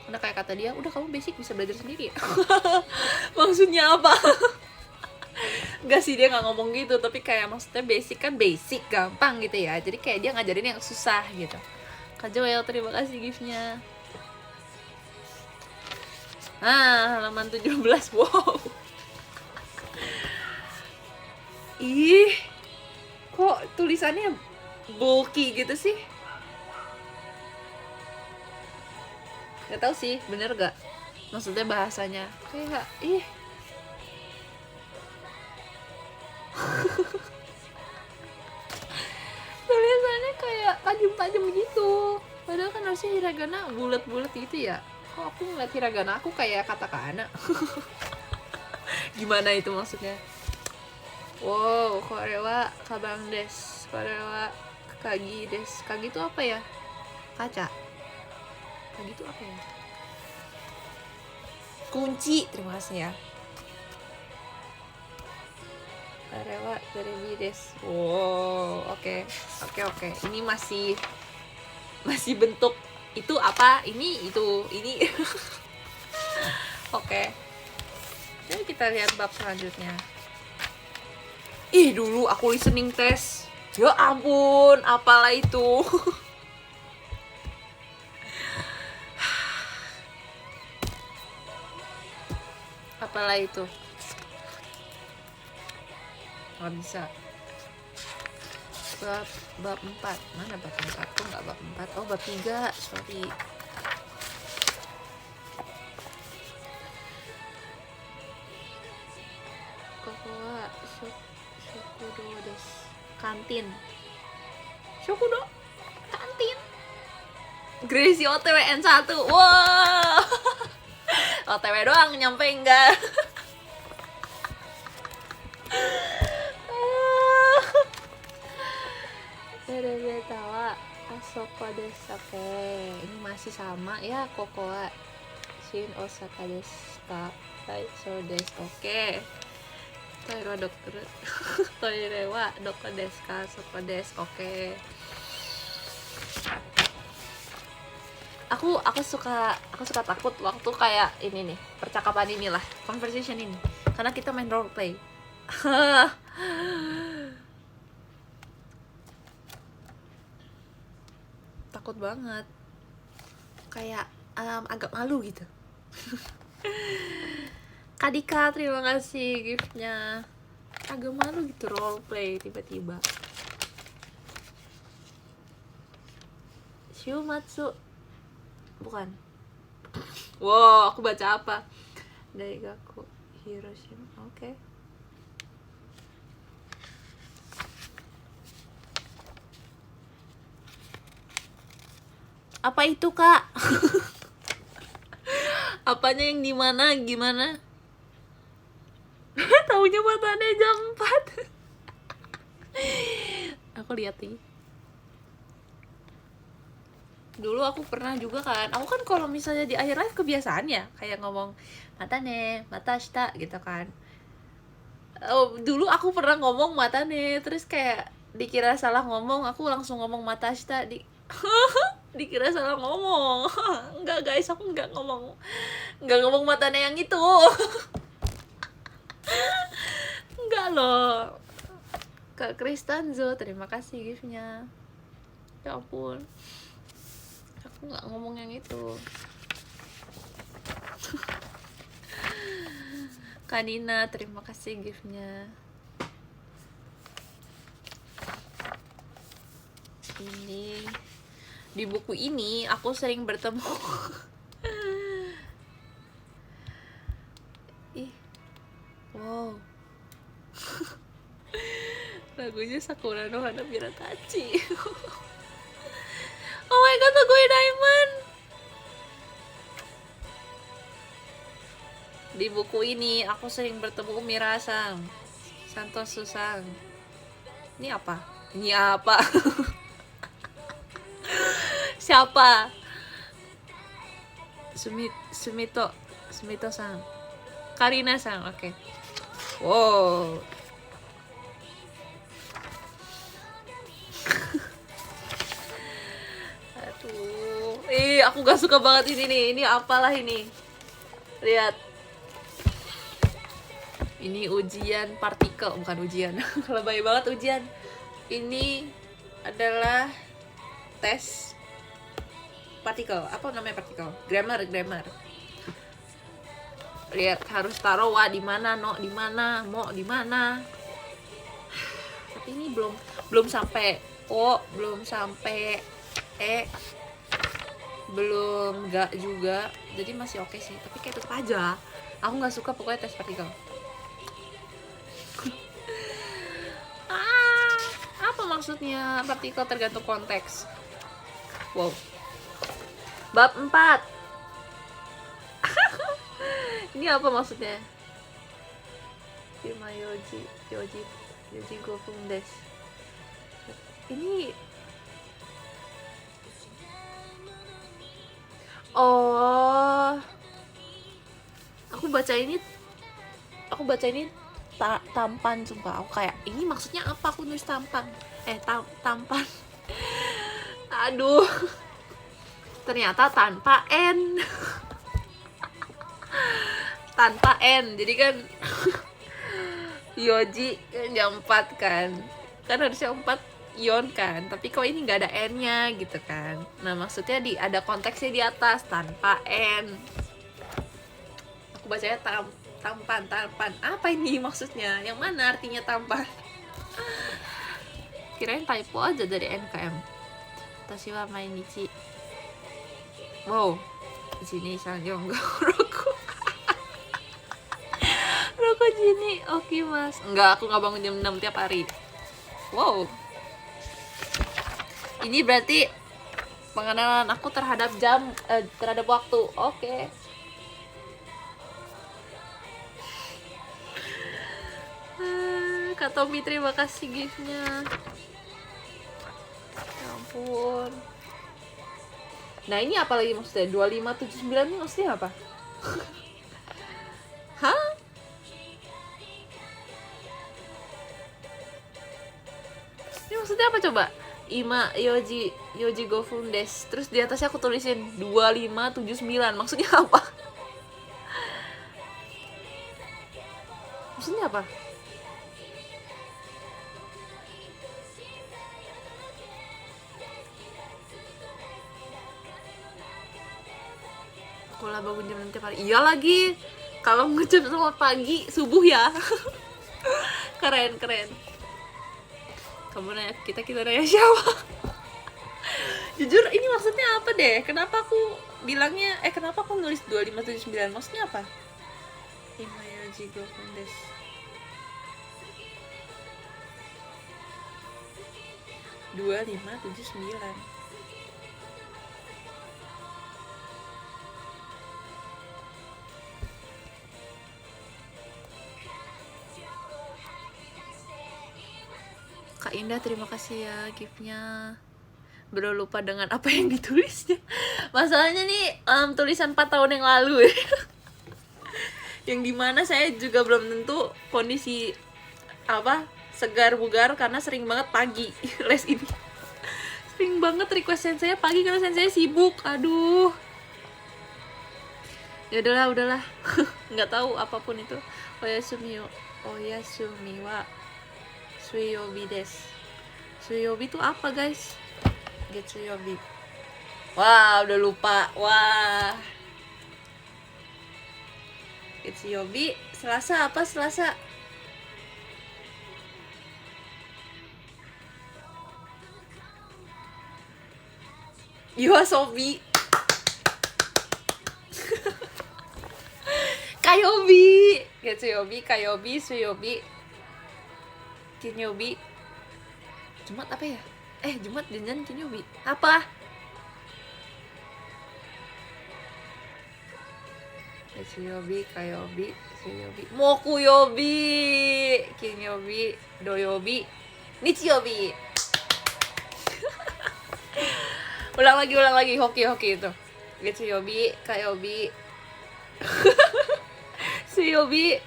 Karena kayak kata dia, udah kamu basic bisa belajar sendiri. Maksudnya apa? Enggak sih, dia nggak ngomong gitu, tapi kayak maksudnya basic kan basic, gampang gitu ya. Jadi kayak dia ngajarin yang susah gitu. Kak Joel, terima kasih gift-nya. Halaman 17. Wow. Ih, kok tulisannya bulky gitu sih? Gak tau sih, bener gak? Maksudnya bahasanya kayak, tulisannya kayak tajam-tajam gitu. Padahal kan harusnya hiragana bulat-bulat gitu ya. Kok aku ngeliat hiragana aku kayak katakana? Gimana itu maksudnya? Wow, kore wa kabang desu. Kore wa kagi desu. Kagi itu apa ya? Kaca. Kagi itu apa ya? Kunci. Terima kasih ya. Kore wa terebi desu. Wow, oke. Ini masih bentuk itu apa? Ini itu. Ini. Oke. Jadi kita lihat bab selanjutnya. Dulu aku listening test. Ya ampun, apalah itu. Apalah itu. Nggak bisa. Bab 4. Mana bab 4? Kok nggak bab 4? Oh, bab 3. Sorry. Kokowa Shokudo desu. Kantin. Shokudo? Kantin. Gracie OTW N1. Wow. OTW doang, nyampe enggak? Tawa Asoko desu. Oke, ini masih sama ya. Kokowa Shin Osaka desu ka? So desu. Oke. Toire wa doko desu ka? Soko desu. Oke. Aku suka takut waktu kayak ini nih, percakapan inilah, conversation ini. Karena kita main role play. Takut banget. Kayak agak malu gitu. Kadika, terima kasih gift-nya. Agak malu gitu role play tiba-tiba. Shumatsu. Bukan. Wow, aku baca apa? Daigaku Hiroshima. Oke. Apa itu, Kak? Apanya yang di mana gimana? Taunya matanya jam 4. Aku lihat nih. Dulu aku pernah juga kan, aku kan kalau misalnya di akhir live kebiasaan ya kayak ngomong matane, mata shita gitu kan. Dulu aku pernah ngomong matane, terus kayak dikira salah ngomong, aku langsung ngomong mata shita dikira salah ngomong. Enggak guys, aku enggak ngomong matane yang itu. Enggak loh. Kak Kristanzo, terima kasih giftnya. Ya ampun, aku nggak ngomong yang itu. Kanina, terima kasih giftnya. Ini di buku ini aku sering bertemu. Ih, wow. Lagunya Sakura no Hanabira Tachi. Oh my god, lagu Diamond. Di buku ini aku sering bertemu Umira-san, Santosu-san. Ini apa? Ini apa? Siapa? Sumito-san. Karina-san, oke. Wow. Aduh, aku gak suka banget ini nih. Ini apalah ini? Lihat. Ini ujian partikel, bukan ujian. Lebay banget ujian. Ini adalah tes partikel. Apa namanya partikel? Grammar. Lihat, harus taruh wa di mana, no di mana, mo di mana. Tapi ini belum sampai o, belum sampai e, belum gak juga. Jadi masih oke sih. Tapi kayak tetap aja aku nggak suka pokoknya tes partikel. Apa maksudnya partikel tergantung konteks? Wow. Bab 4. Ini apa maksudnya? Firma Yoji Gofung desu. Ini aku baca ini tampan, sumpah. Aku kayak, ini maksudnya apa? Aku nulis tampan. Tampan. Aduh. Ternyata tanpa N. Tanpa N. Jadi kan Yoji yang 4 kan. Kan harusnya 4 Yon kan. Tapi kok ini nggak ada N-nya gitu kan. Nah, maksudnya ada konteksnya di atas tanpa N. Aku bacanya tampan. Apa ini maksudnya? Yang mana artinya tampan? Kirain typo aja dari NKM. Tashi wa mainichi. Wow. Di sini Sangyong Roku. Roku Jini, oke mas. Enggak, aku nggak bangun jam 6 tiap hari. Wow. Ini berarti pengenalan aku terhadap terhadap waktu. Oke. Kak Tommy, terima kasih giftnya. Ya ampun. Nah, ini apa lagi maksudnya? 2579 ini maksudnya apa? Hah? Ini maksudnya apa coba? Ima Yoji Gofun desu. Terus di atasnya aku tulisin 2579. Maksudnya apa? Maksudnya apa? Aku lah bangun jam 6 tiap hari. Iya lagi. Kalau ngecap sama pagi, subuh ya. Keren. Kamu nanya kita nanya siapa? Jujur ini maksudnya apa deh? Kenapa aku bilangnya kenapa aku nulis 2579? Maksudnya apa? Imayoji Gofun desu. Dua lima tujuh sembilan. Kak Indah, terima kasih ya giftnya. Baru lupa dengan apa yang ditulisnya. Masalahnya nih tulisan 4 tahun yang lalu ya. Yang dimana saya juga belum tentu kondisi segar bugar karena sering banget pagi les ini. Sering banget request sensei pagi karena sensei sibuk. Aduh. Ya udahlah. Nggak tahu apapun itu. Oyasumi wa suyobi desu. Suyobi itu apa, guys? Getsuyobi. Wah, udah lupa. Wah. Getsuyobi, Selasa apa Selasa? Yoasobi. Kayobi. Getsuyobi, Kayobi, Suyobi, Kinyobi. Jumat apa ya? Jumat dan Kinyobi. Apa? Getsuyobi, Kayobi, Suyobi, Mokuyobi, Kinyobi, Doyobi, Nichiyobi. ulang lagi, hoki itu. Getsuyobi, Kayobi, Suyobi,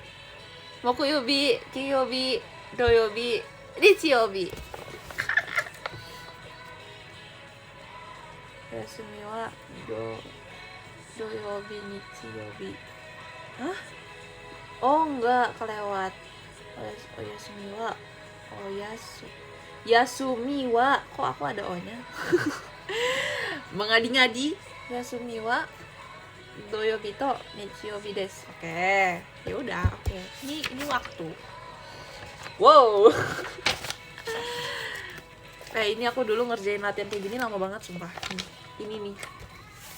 Mokuyobi, Kinyobi, Doyobi, Nichiyobi. Yasumi wa Doyobi, Nichiyobi. Hah? Oh enggak, kelewat. Oyasumi wa Yasumi wa, kok aku ada O-nya? Mengadi-ngadi. Yasumi wa Doyobi to Nichiyobi desu. Oke. Ya udah, oke. Ini waktu. Wow. Ini aku dulu ngerjain latihan kayak gini lama banget sumpah. Ini nih.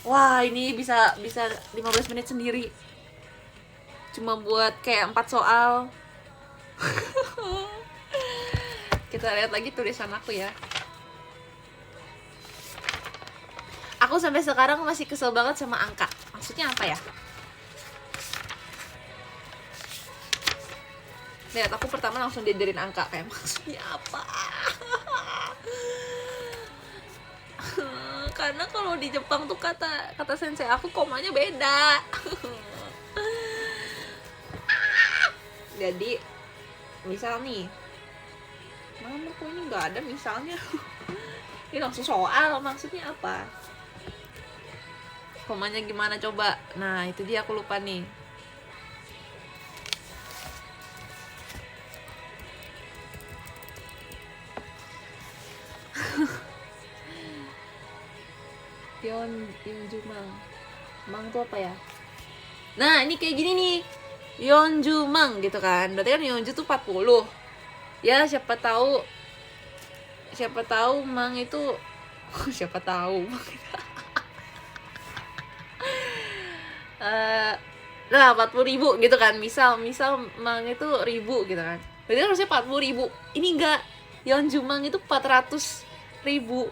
Wah, ini bisa 15 menit sendiri. Cuma buat kayak 4 soal. Kita lihat lagi tulisan aku ya. Aku sampai sekarang masih kesel banget sama angka. Maksudnya apa ya? Lihat, aku pertama langsung diajarin angka. Kayak maksudnya apa? Karena kalau di Jepang tuh kata sensei aku komanya beda. Jadi misal nih, mana kok ini nggak ada misalnya. Ini langsung soal, maksudnya apa? Komanya gimana coba? Nah itu dia, aku lupa nih. Yonju mang tuh apa ya? Nah ini kayak gini nih, Yonju mang gitu kan, berarti kan Yonju tuh 40 ya. Siapa tahu mang itu siapa tahu nah 40.000 gitu kan, misal mang itu 1.000 gitu kan, berarti kan harusnya 40.000. Ini enggak, Yonju mang itu 400.000.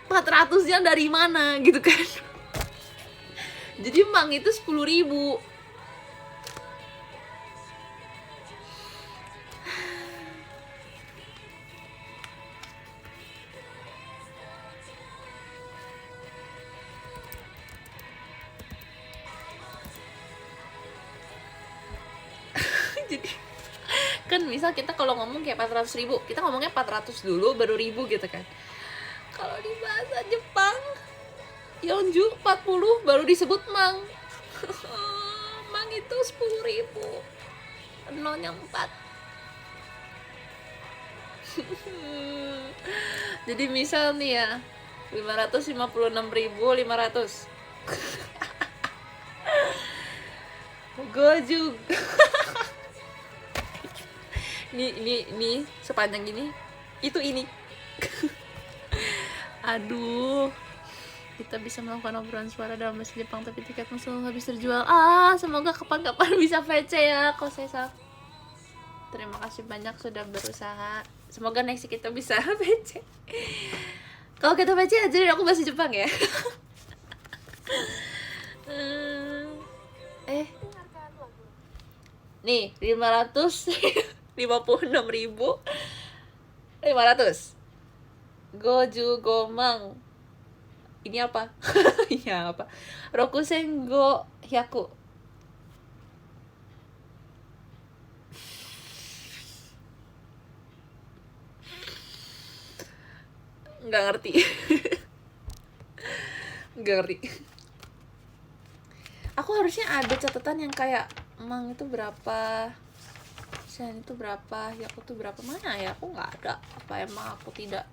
400-nya dari mana gitu kan. Jadi mang itu 10.000. Jadi kan misal kita kalau ngomong kayak 400.000, kita ngomongnya 400 dulu baru 1.000 gitu kan. Kalau di bahasa Jepang Yonju 40 baru disebut mang. Mang itu 10.000, nolnya 4. Jadi misal nih ya, 556.500. Gojuk. Ini sepanjang ini, itu ini. Aduh, kita bisa melakukan obrolan suara dalam bahasa Jepang tapi tiketnya selalu habis terjual. Semoga kapan-kapan bisa VC ya, Kosesa. Terima kasih banyak sudah berusaha. Semoga next kita bisa VC. Kalau kita VC ajarin aku bahasa Jepang ya. Nih 556.000 500. Goju gomang. Ini apa? Ini apa? Rokusen go hyaku. Nggak ngerti. Nggak ngerti. Aku harusnya ada catatan yang kayak emang itu berapa, sen itu berapa, hyaku tuh berapa, mana ya? Aku nggak ada. Apa emang aku tidak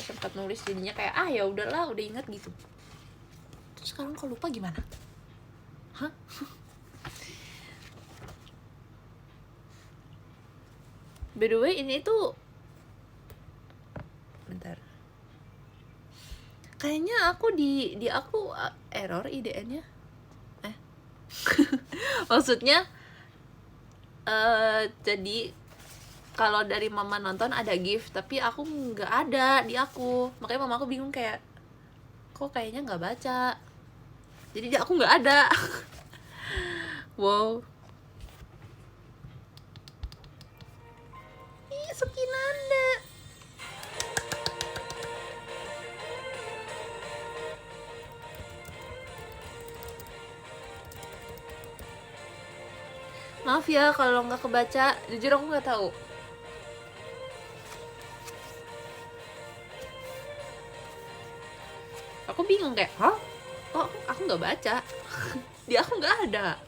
sempat nulis, jadinya kayak ya udahlah, udah ingat gitu. Terus sekarang kalau lupa gimana? Hah? By the way, ini tuh bentar. Kayaknya aku di aku error IDN-nya. Maksudnya jadi kalau dari mama nonton ada gift, tapi aku nggak ada di aku. Makanya mama aku bingung kayak, kok kayaknya nggak baca. Jadi di aku nggak ada. Wow. Ih, Sukinanda. Maaf ya kalau nggak kebaca, jujur aku nggak tahu. Aku bingung kayak, oh aku nggak baca. Di aku nggak ada.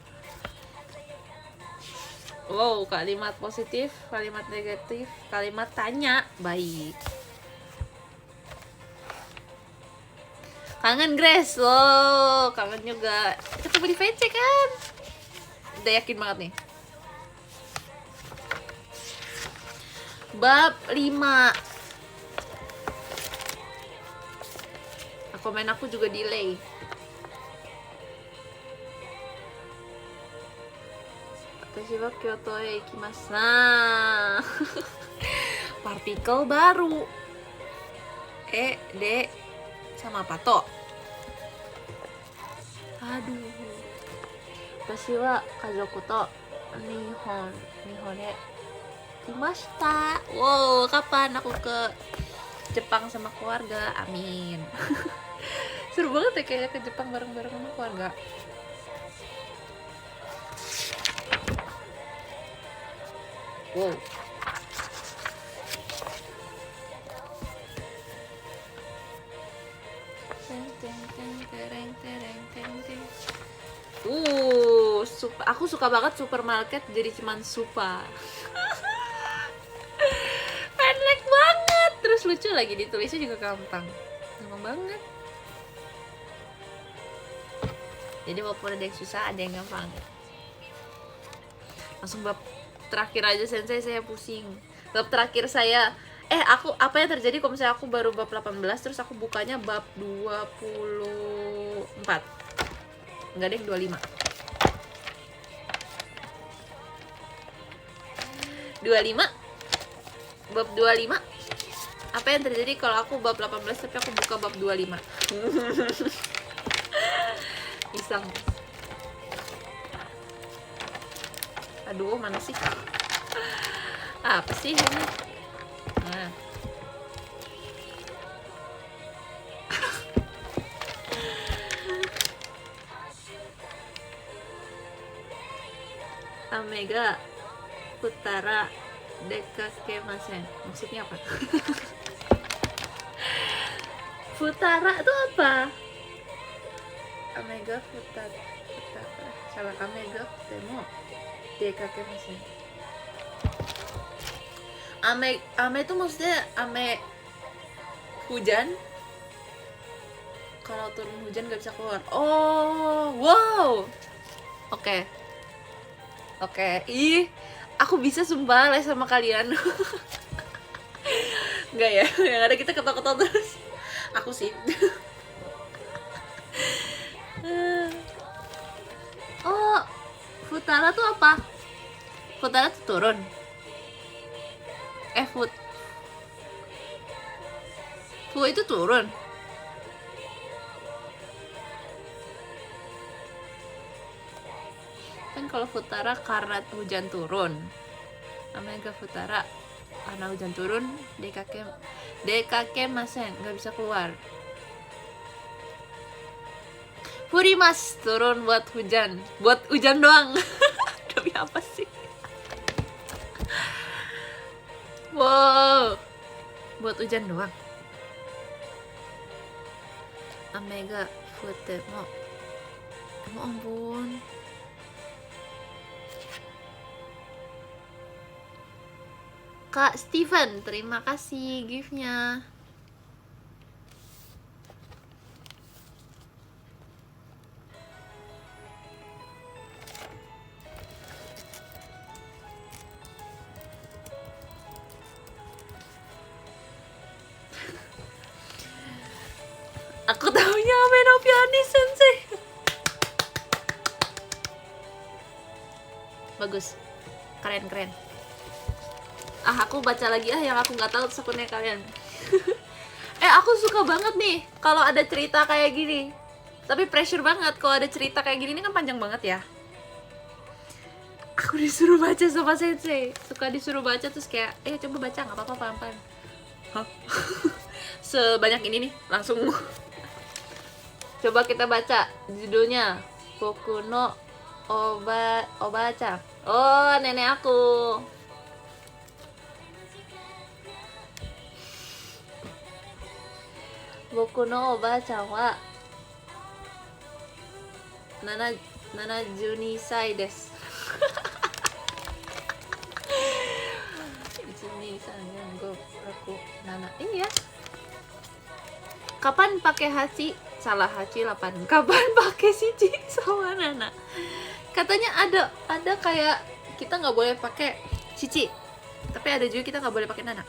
Wow, kalimat positif, kalimat negatif, kalimat tanya, baik. Kangen Grace, wow, kangen juga. Ketemu di VC kan? Udah yakin banget nih. Bab 5. Komen aku juga delay. Watashi wa Kyoto e ikimasu. Nah. Partikel baru. D sama pato. Aduh. Watashi wa kazoku to Nihon de kimashita. Wow, kapan aku ke Jepang sama keluarga? Amin. Seru banget ya kayak ke Jepang bareng-bareng sama keluarga. Wow. Aku suka banget supermarket jadi cuman supa. Pendek banget, terus lucu lagi, ditulisnya juga gampang banget. Jadi walaupun ada yang susah, ada yang gampang. Langsung bab terakhir aja sensei, saya pusing. Bab terakhir saya, apa yang terjadi kalau misalnya aku baru bab 18 terus aku bukanya bab 24. Enggak deh, 25. 25. Bab 25. Apa yang terjadi kalau aku bab 18 tapi aku buka bab 25? Iseng. Aduh, mana sih? Apa sih ini? Nah. Ame ga futara dekakemasen. Maksudnya apa? Futara itu apa? Ame ga futara. Salah, ame ga futemo dekakemasen. Ame itu maksudnya ame hujan. Kalau turun hujan gak bisa keluar. Oh, wow. Oke. Ih, aku bisa sumpah les sama kalian. Enggak ya, yang ada kita ketawa-ketawa terus. Aku sih. Oh, futara tuh apa? Futara tuh turun. Fu itu turun. Kan kalau futara karena hujan turun. Namanya futara karena hujan turun. Dekake masen, nggak bisa keluar. Furimas, turun buat hujan doang. Demi apa sih? Wow, buat hujan doang. Amega futemo. Oh ampun. Kak Steven, terima kasih gift-nya. Aku tahunya Menopiani Sensei. Bagus, keren. Aku baca lagi yang aku nggak tahu sekunnya kalian. Aku suka banget nih kalau ada cerita kayak gini. Tapi pressure banget kalau ada cerita kayak gini, ini kan panjang banget ya. Aku disuruh baca sama sensei. Suka disuruh baca terus kayak, coba baca, nggak apa-apa, pelan-pelan. Hah? Sebanyak ini nih, langsung. Coba kita baca judulnya. Boku no Oba-chan. Oh, nenek aku. Boku no Oba-chan wa 72 歳です。Ini ya. Kapan pakai hachi? Salah, hachi 8. Kapan pakai shichi sama nana? Katanya ada kayak kita nggak boleh pakai shichi, tapi ada juga kita nggak boleh pakai nana.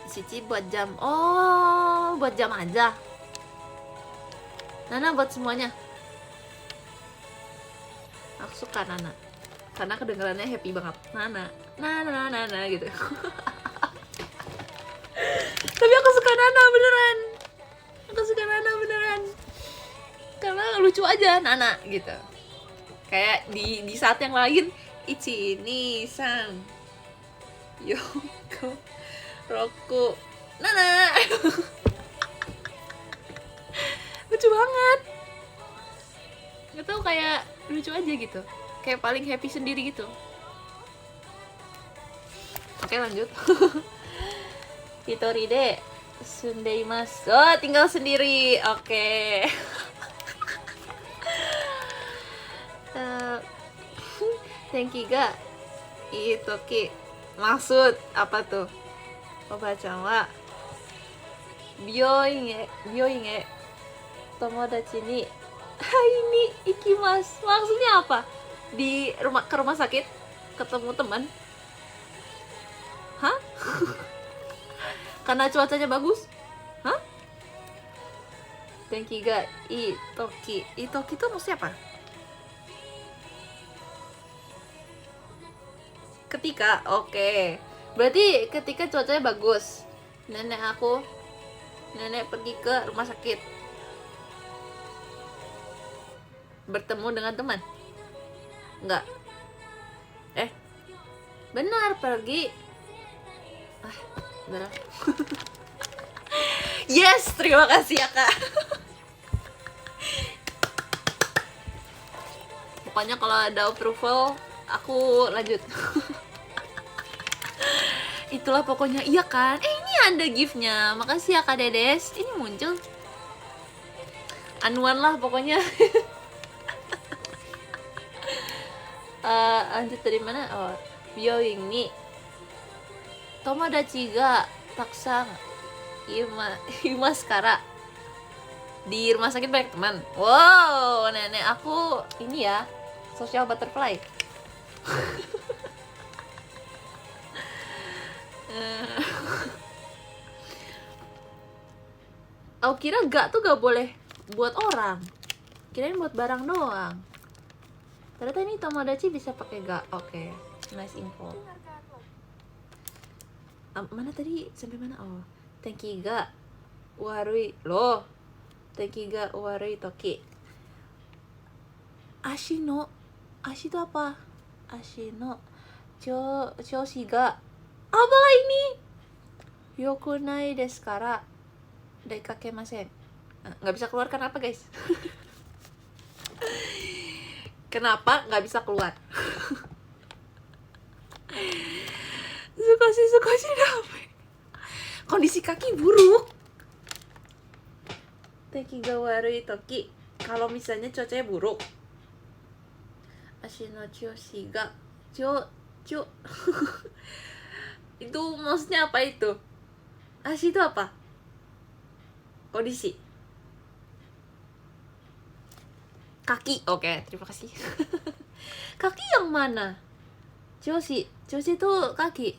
Shichi buat jam. Oh, buat jam aja. Nana buat semuanya. Aku suka nana karena kedengarannya happy banget. Nana gitu. Tapi aku suka nana beneran. Karena lucu aja nana gitu. Kayak di saat yang lain, Ichi ni san Yoko Roku nana. Lucu banget. Gak tau, kayak lucu aja gitu. Kayak paling happy sendiri gitu. Oke, lanjut. Hitori de sundeimasu. Oh, tinggal sendiri. Oke. Tenki ga ii toki. Maksud apa tuh? Oba-chan wa byoin e tomodachi ni hai ni ikimasu. Maksudnya apa? Ke rumah sakit ketemu teman. Hah? Karena cuacanya bagus? Hah? Tenki ga itoki. Itoki itu maksudnya apa? Ketika. Oke. Berarti ketika cuacanya bagus. Nenek pergi ke rumah sakit. Bertemu dengan teman. Enggak. Benar, pergi. Benar. Yes, terima kasih ya, Kak. Pokoknya kalau ada approval, aku lanjut. Itulah pokoknya, iya kan? Ini ada gift-nya. Makasih ya, Kak Dedes. Ini muncul. Anuan lah pokoknya. Lanjut dari mana? Oh, byoin ni tomodachi ga takusan imasu kara. Di rumah sakit banyak teman. Wow, nenek aku ini ya, social butterfly. Aku kira gak tuh gak boleh buat orang. Kirain buat barang doang. Ternyata ini tomodachi bisa pakai ga. Oke, nice info. Mana tadi? Sampai mana? Oh, tenki ga warui loh. teki ga warui toki. Ashi itu apa? Ashi no choushi ga apalah ini? Yokunai desu kara dekakemasen. Nggak bisa keluar kenapa guys? Kenapa nggak bisa keluar? Sukoshi dame. Kondisi kaki buruk. Teki ga warui toki, kalau misalnya cuacanya buruk. Ashi no choushi ga itu maksudnya apa itu? Ashi itu apa? Kondisi kaki. Oke, terima kasih. Kaki yang mana? Choushi itu kaki.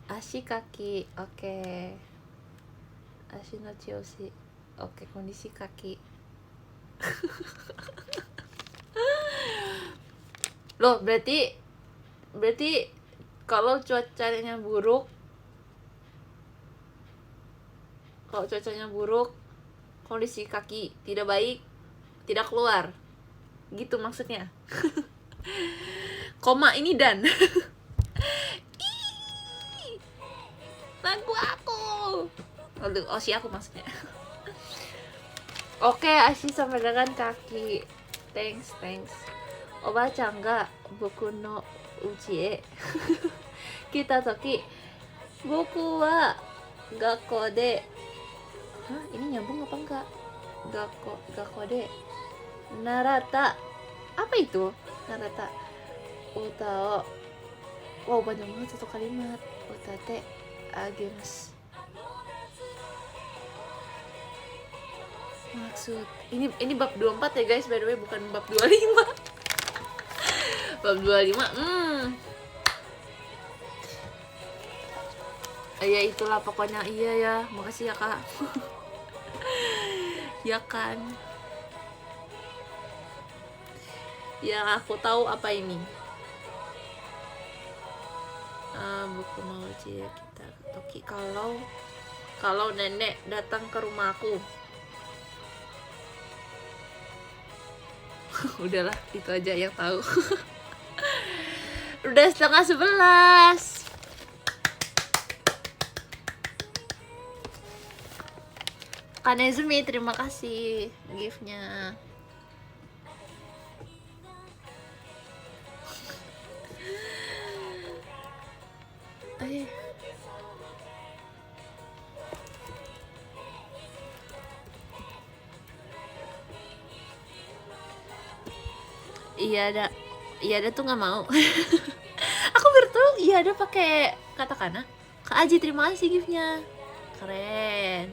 Ashi kaki. Oke. Ashi no choushi. Oke, kondisi kaki. Loh, berarti kalau cuacanya buruk, kondisi kaki tidak baik, tidak keluar. Gitu maksudnya. Koma ini dan. Lagu aku. Oshi aku maksudnya. Oke, Ashi sama dengan kaki. Thanks. Oba-chan ga boku no uchi e kita toki, boku wa gakko de. Hah, ini nyambung apa enggak? Gakko de narata. Apa itu? Narata uta o. Wow, banyak banget satu kalimat. Utate agemasu. Maksud ini bab 24 ya guys, by the way, bukan bab 25. Bab 25. Ya itulah pokoknya. Iya ya, makasih ya kak. Ya kan, yang aku tahu apa ini. Buku mau kita toki, kalau nenek datang ke rumahku. Udahlah, itu aja yang tahu. Udah 10:30. Kanezumi, terima kasih gift-nya. Iya ada tuh nggak mau. Aku baru tahu iya ada pakai katakana. Kak Aji, terima kasih gift-nya. Keren.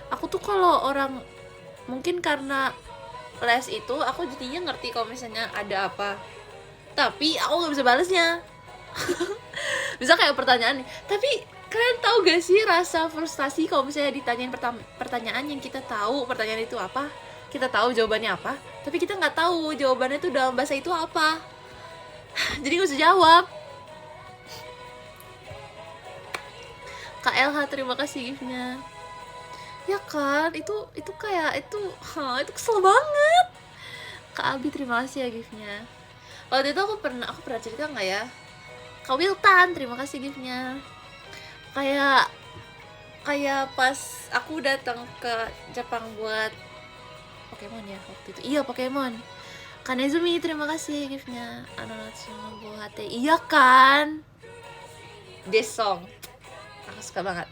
Aku tuh kalau orang, mungkin karena les itu aku jadinya ngerti kalau misalnya ada apa, tapi aku nggak bisa balesnya. Bisa kayak pertanyaan nih, tapi kalian tahu gak sih rasa frustasi kalau misalnya ditanyain pertanyaan yang kita tahu pertanyaan itu apa, kita tahu jawabannya apa, tapi kita nggak tahu jawabannya itu dalam bahasa itu apa. Jadi nggak usah jawab. Kak LH, terima kasih gift-nya. Ya kan, itu kayak itu kesel banget. Kak Abi, terima kasih ya gift-nya. Waktu itu aku pernah cerita nggak ya? Kak Wiltan, terima kasih gift-nya. Kayak pas aku datang ke Jepang buat Pokemon ya waktu itu. Iya, Pokemon. Kanezumi, terima kasih gift-nya. Anonatsu no Bohate. Iya kan? This song aku suka banget.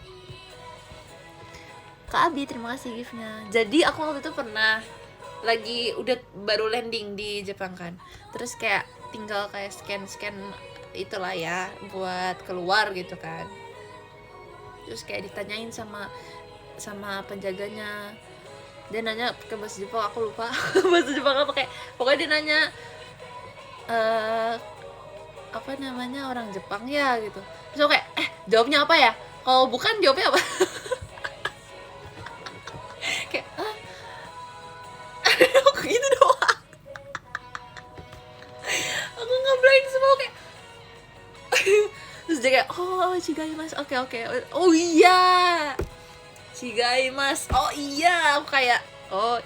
Kak Abi, terima kasih gift-nya. Jadi aku waktu itu pernah lagi udah baru landing di Jepang kan. Terus kayak tinggal kayak scan itulah ya buat keluar gitu kan. Terus kayak ditanyain sama penjaganya. Dia nanya ke bahasa Jepang, aku lupa bahasa Jepang apa, kayak pokoknya dia nanya apa namanya, orang Jepang ya gitu. Terus aku kayak jawabnya apa ya? Kalau bukan jawabnya apa? Kayak aku gitu doang. Aku ngeblank semua, kayak Shigaimasu. Oke. Oh iya, Shigaimasu. Oh iya, aku kayak oh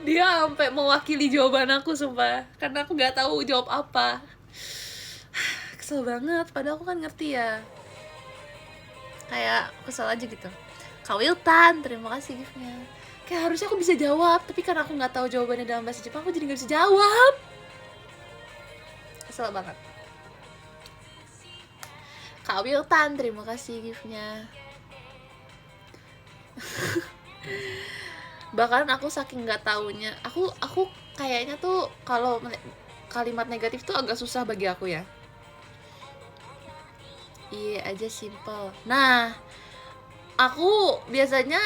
dia sampai mewakili jawaban aku sumpah, karena aku nggak tahu jawab apa. Kesel banget, padahal aku kan ngerti ya. Kayak kesel aja gitu. Kak Wiltan, terima kasih giftnya. Kayak harusnya aku bisa jawab, tapi karena aku nggak tahu jawabannya dalam bahasa Jepang, aku jadi nggak bisa jawab. Kesel banget. Kak Wiltan, terima kasih giftnya. Bahkan aku saking nggak taunya, aku kayaknya tuh kalau kalimat negatif tuh agak susah bagi aku ya. Iya aja simple. Nah, aku biasanya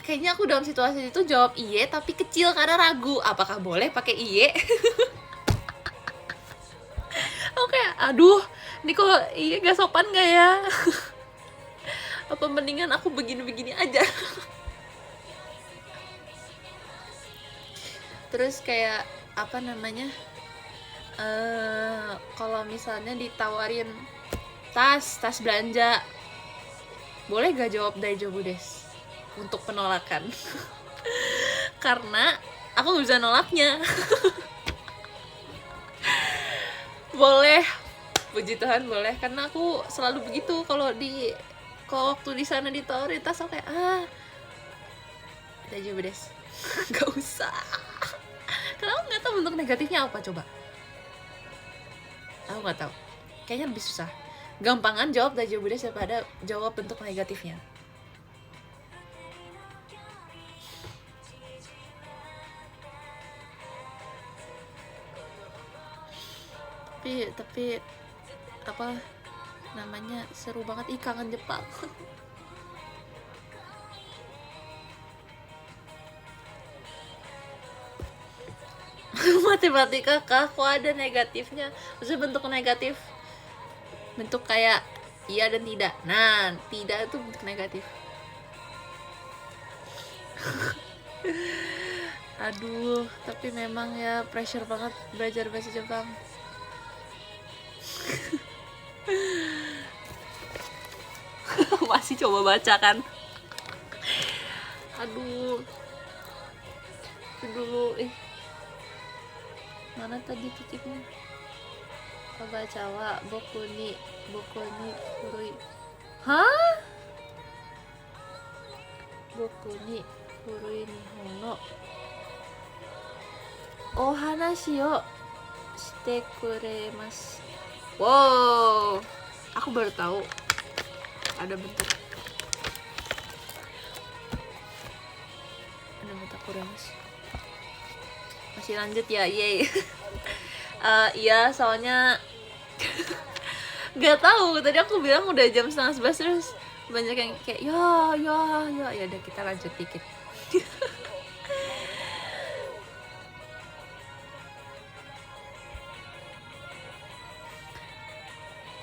kayaknya aku dalam situasi itu jawab iye tapi kecil karena ragu apakah boleh pakai iye. Oke, aduh, ini kok iye gak sopan gak ya? Apa mendingan aku begini-begini aja. Terus kayak apa namanya, kalau misalnya ditawarin tas belanja, boleh gak jawab daijoubu desu untuk penolakan? Karena aku gak bisa nolaknya. Boleh, puji Tuhan boleh, karena aku selalu begitu kalau waktu di sana ditawarin tas, aku kayak daijoubu desu. Gak usah. Karena aku nggak tahu bentuk negatifnya apa, coba. Aku nggak tahu. Kayaknya lebih susah. Gampangan jawab daijoubu desu daripada jawab bentuk negatifnya. Tapi apa namanya, seru banget, kangen Jepang. Matematika kah? Kok ada negatifnya? Maksudnya bentuk negatif, bentuk kayak iya dan tidak. Nah, tidak itu bentuk negatif. Aduh, tapi memang ya pressure banget belajar bahasa Jepang. Masih coba baca kan. Aduh, itu dulu mana tadi titiknya? Baca wa boku ni furui. Hah? Boku ni furui nihon no ohanashi o shite kuremasu. Wow, aku baru tahu ada bentuk kuremasu. Masih lanjut ya, yeay. Iya, soalnya gak tahu, tadi aku bilang udah jam 10:30 terus banyak yang kayak ya udah kita lanjut dikit.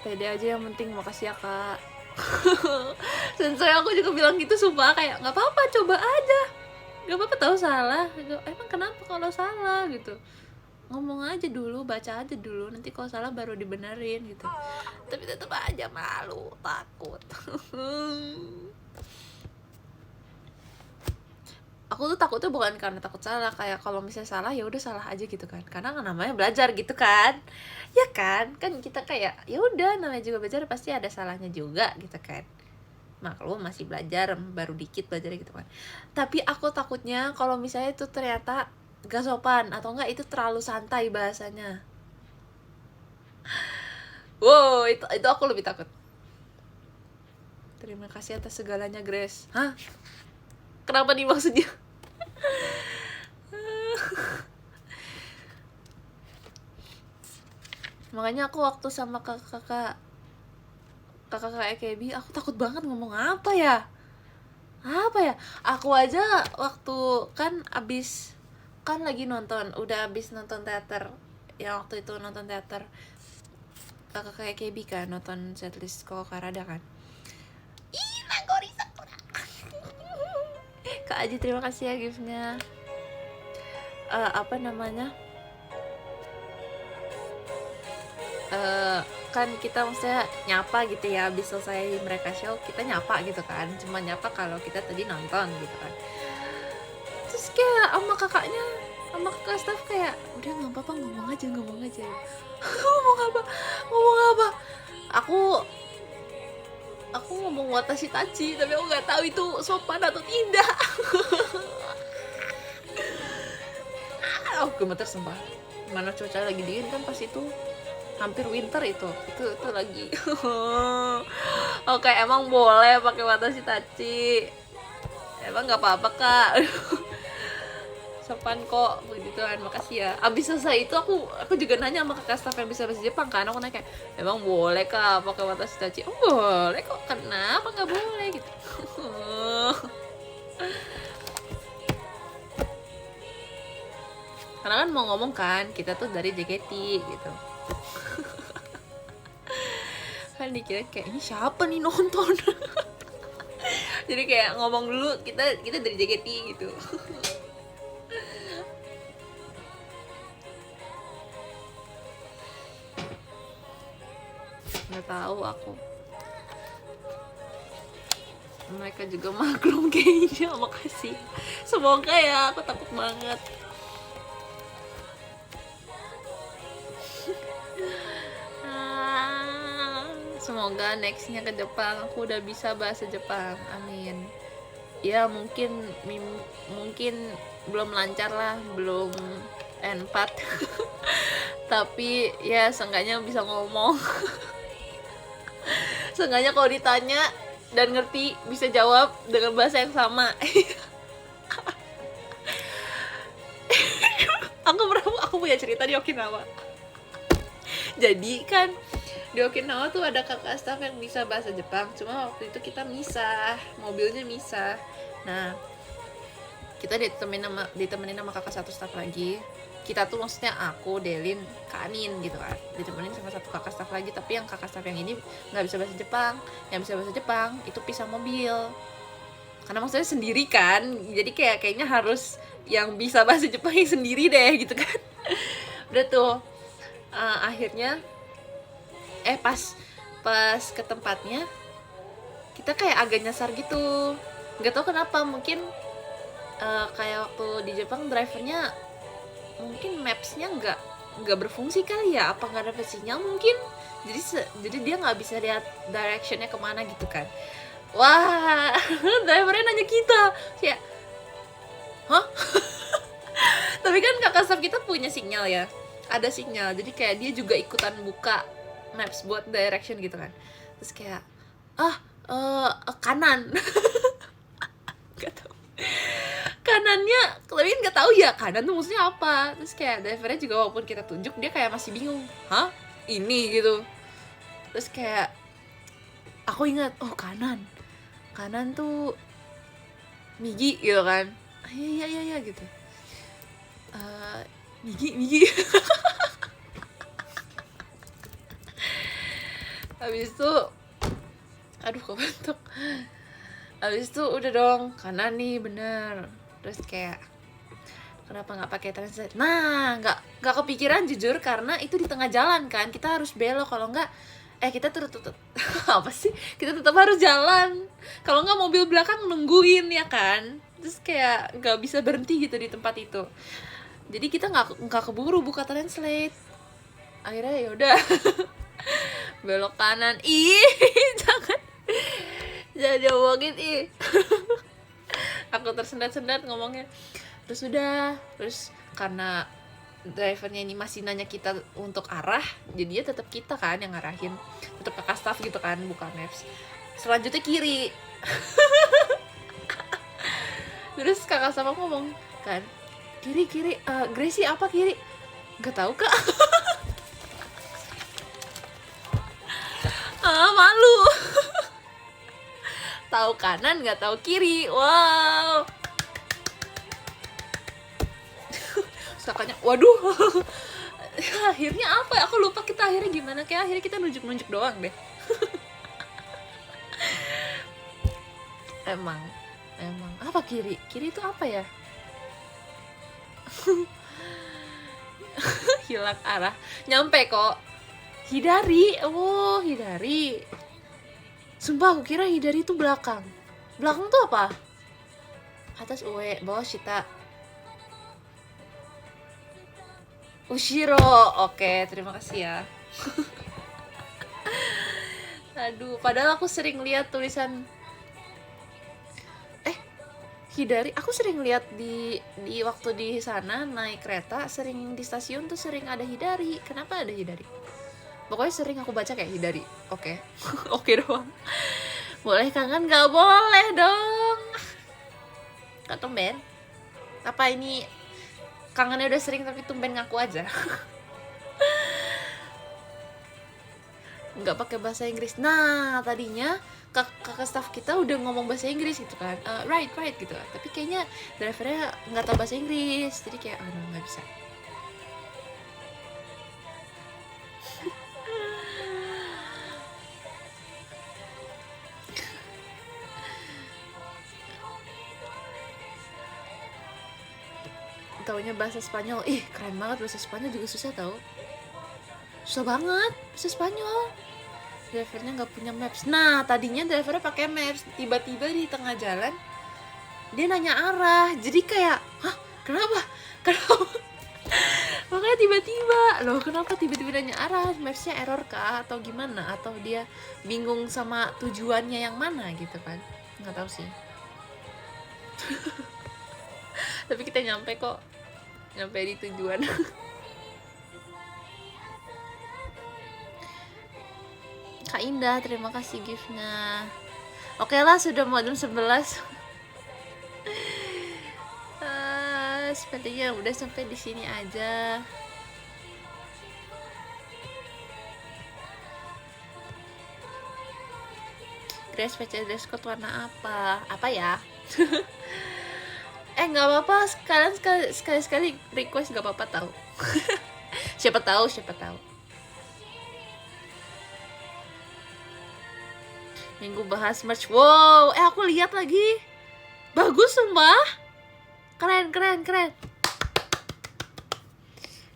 Pede aja yang penting, makasih ya kak. Sensei aku juga bilang gitu, sumpah, kayak nggak apa-apa, coba aja, nggak apa-apa tahu salah. Emang kenapa kalau salah gitu, ngomong aja dulu, baca aja dulu, nanti kalau salah baru dibenerin gitu. Tapi tetap aja malu, takut. Aku tuh takutnya bukan karena takut salah, kayak kalau misalnya salah ya udah salah aja gitu kan, karena namanya belajar gitu kan, ya kan kita kayak ya udah, namanya juga belajar pasti ada salahnya juga gitu kan, maklum masih belajar, baru dikit belajar gitu kan. Tapi aku takutnya kalau misalnya itu ternyata gak sopan atau enggak itu terlalu santai bahasanya. Wow, itu aku lebih takut. Terima kasih atas segalanya, Grace. Hah? Kenapa nih maksudnya? Makanya aku waktu sama kakak EKB, aku takut banget ngomong apa ya. Aku aja waktu kan lagi nonton, udah abis nonton teater. Yang waktu itu nonton teater kakak EKB kan, nonton setlist Kokarada kan. Nagori Sakura. Kak Aji, terima kasih ya giftnya. Apa namanya, kan kita maksudnya nyapa gitu ya, habis selesai mereka show kita nyapa gitu kan, cuma nyapa kalau kita tadi nonton gitu kan. Terus kayak sama kakaknya, sama kakak staff kayak udah nggak apa-apa, ngomong aja ngomong apa aku ngomong watashi tachi, tapi aku nggak tahu itu sopan atau tidak. Aku gemeter sumpah. Mana cuaca lagi dingin kan pas itu, hampir winter itu lagi. Oke, emang boleh pakai watashi tachi, emang nggak apa-apa kak. Sopan kok begitu kan, makasih ya. Abis selesai itu aku juga nanya sama kakak staff yang bisa bahasa Jepang kan, aku nanya kayak emang boleh kak pakai watashi tachi? Oh boleh kok, kenapa nggak boleh gitu. Karena kan mau ngomong kan kita tuh dari JKT gitu. Kan dikira kayak ini siapa nih nonton. Jadi kayak ngomong dulu kita dari JKT gitu. Nggak tahu aku, mereka juga maklum kayaknya. Makasih, semoga ya, aku takut banget. Semoga nextnya ke Jepang aku udah bisa bahasa Jepang, amin. Ya mungkin belum lancar lah, belum N4. Tapi ya seenggaknya bisa ngomong. Seenggaknya kalau ditanya dan ngerti bisa jawab dengan bahasa yang sama. Aku punya cerita di Okinawa. Jadi kan di Okinawa tuh ada kakak staff yang bisa bahasa Jepang, cuma waktu itu kita misah, mobilnya misah. Nah, kita ditemenin sama kakak satu staff lagi. Kita tuh maksudnya aku, Delin, Kak Anin gitu kan, ditemenin sama satu kakak staff lagi. Tapi yang kakak staff yang ini nggak bisa bahasa Jepang. Yang bisa bahasa Jepang itu pisah mobil, karena maksudnya sendiri kan, jadi kayaknya harus yang bisa bahasa Jepang yang sendiri deh gitu kan. Udah tuh akhirnya pas ke tempatnya kita kayak agak nyasar gitu, nggak tahu kenapa. Mungkin kayak waktu di Jepang drivernya mungkin mapsnya nggak berfungsi kali ya, apa nggak dapet sinyal mungkin, jadi dia nggak bisa lihat directionnya kemana gitu kan. Wah, drivernya nanya kita kayak hah. Tapi kan kakak staff kita punya sinyal ya, ada sinyal, jadi kayak dia juga ikutan buka maps buat direction gitu kan. Terus kayak kanan. Gak tau kanannya, tapi nggak tahu ya kanan tuh maksudnya apa. Terus kayak drivernya juga walaupun kita tunjuk dia kayak masih bingung, hah ini gitu. Terus kayak aku ingat, oh kanan tuh migi gitu kan. Iya gitu. Migi. Habis itu aduh kebentuk. Habis itu udah dong, kanan nih bener. Terus kayak kenapa nggak pakai translate? Nah, nggak kepikiran jujur, karena itu di tengah jalan kan, kita harus belok. Kalau nggak kita tetap apa sih, kita tetap harus jalan. Kalau nggak mobil belakang nungguin ya kan. Terus kayak nggak bisa berhenti gitu di tempat itu. Jadi kita nggak keburu buka translate. Akhirnya ya udah belok kanan. jangan diomongin Aku tersendat-sendat ngomongnya. Terus karena drivernya ini masih nanya kita untuk arah, jadinya tetap kita kan yang ngarahin, tetap kakak staff gitu kan, buka maps. Selanjutnya kiri. Terus kakak staff ngomong kan, kiri Gracie apa kiri? Nggak tahu kak. Malu. Tahu kanan nggak tahu kiri. Wow. Kakaknya waduh. Akhirnya apa, aku lupa kita akhirnya gimana. Kayak akhirnya kita nunjuk doang deh. emang apa kiri itu apa ya? Hilang arah. Nyampe kok Hidari. Oh, Hidari. Sumpah aku kira Hidari itu belakang. Belakang tuh apa? Atas Ue, bawah Shita. Ushiro. Oke, terima kasih ya. Aduh, padahal aku sering lihat tulisan Hidari. Aku sering lihat di waktu di sana naik kereta, sering di stasiun tuh sering ada Hidari. Kenapa ada Hidari? Pokoknya sering aku baca kayak Hidari. Oke. Oke doang. Boleh kangen? Gak boleh dong. Kak tumben. Apa ini kangennya udah sering tapi tumben ngaku aja? Nggak pakai bahasa Inggris. Nah, tadinya kakak staff kita udah ngomong bahasa Inggris gitu kan, right gitu. Tapi kayaknya drivernya nggak tahu bahasa Inggris, jadi kayak nggak bisa. Taunya bahasa Spanyol. Ih, keren banget, bahasa Spanyol juga susah tau. Susah banget bahasa Spanyol. Drivernya nggak punya maps. Nah, tadinya drivernya pakai maps, tiba-tiba di tengah jalan dia nanya arah. Jadi kayak, hah, kenapa? Makanya tiba-tiba, loh kenapa tiba-tiba nanya arah? Mapsnya error kah? Atau gimana? Atau dia bingung sama tujuannya yang mana gitu kan? Nggak tahu sih. Tapi kita nyampe kok. Nyampe di tujuan. Kak Indah, terima kasih gift-nya. Oke lah, sudah mau jam 11. Sepertinya udah sampai di sini aja. Grace PC dress code warna apa? Apa ya? Nggak apa-apa, sekali request nggak apa-apa tahu. siapa tahu. Minggu bahas merch. Wow, aku lihat lagi. Bagus sumpah. Keren.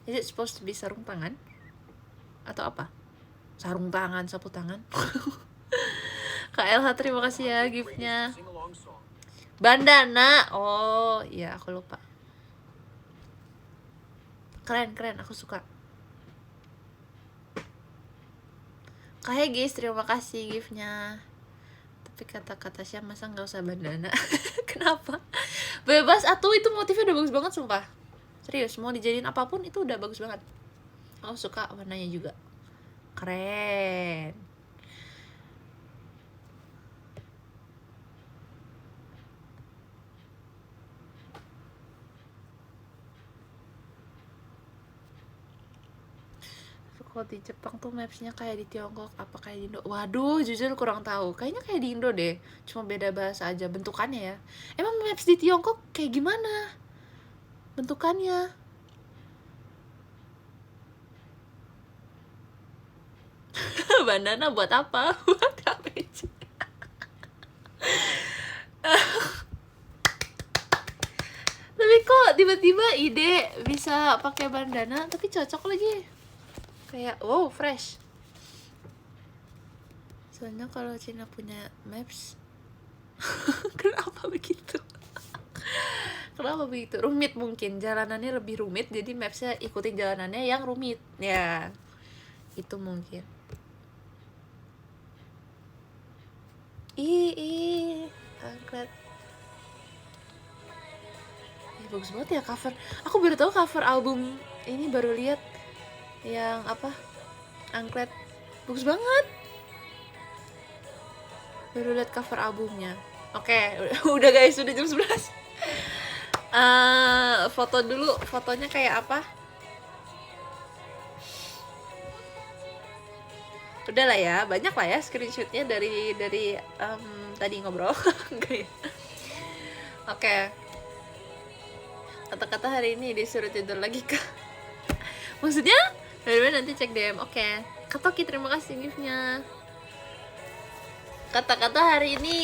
Is it supposed to be sarung tangan? Atau apa? Sarung tangan, sapu tangan. Kak LH, terima kasih ya gift-nya. Bandana. Oh, iya aku lupa. Keren, aku suka. Kak Hegis, terima kasih gift-nya. Tapi kata-kata Syah masa nggak usah bandana. Kenapa? Bebas atuh, itu motifnya udah bagus banget sumpah. Serius, mau dijadiin apapun itu udah bagus banget. Aku suka warnanya juga. Keren. Kalau di Jepang tuh mapsnya kayak di Tiongkok apa kayak di Indo? Waduh, jujur kurang tahu. Kayaknya kayak di Indo deh, cuma beda bahasa aja bentukannya ya. Emang maps di Tiongkok kayak gimana bentukannya? Bandana buat apa? Buat KPC. Tapi kok tiba-tiba ide bisa pakai bandana tapi cocok lagi. Kayak wow, fresh. Soalnya kalau Cina punya maps. Kenapa begitu? Kenapa begitu? Rumit mungkin, jalanannya lebih rumit, jadi mapsnya ikutin jalanannya yang rumit. Ya, itu mungkin. Angkat. Bagus banget ya cover. Aku baru tahu cover album ini, baru lihat yang apa, angklet. Bagus banget. Baru lihat cover albumnya. Oke, udah guys, sudah jam 11. Foto dulu, fotonya kayak apa? Udah lah ya, banyak lah ya screenshotnya dari tadi ngobrol. Enggak ya? Oke. Kata-kata hari ini disuruh tidur lagi kah? Maksudnya? Nanti cek DM. Oke. Katoki, terima kasih gift-nya. Kata-kata hari ini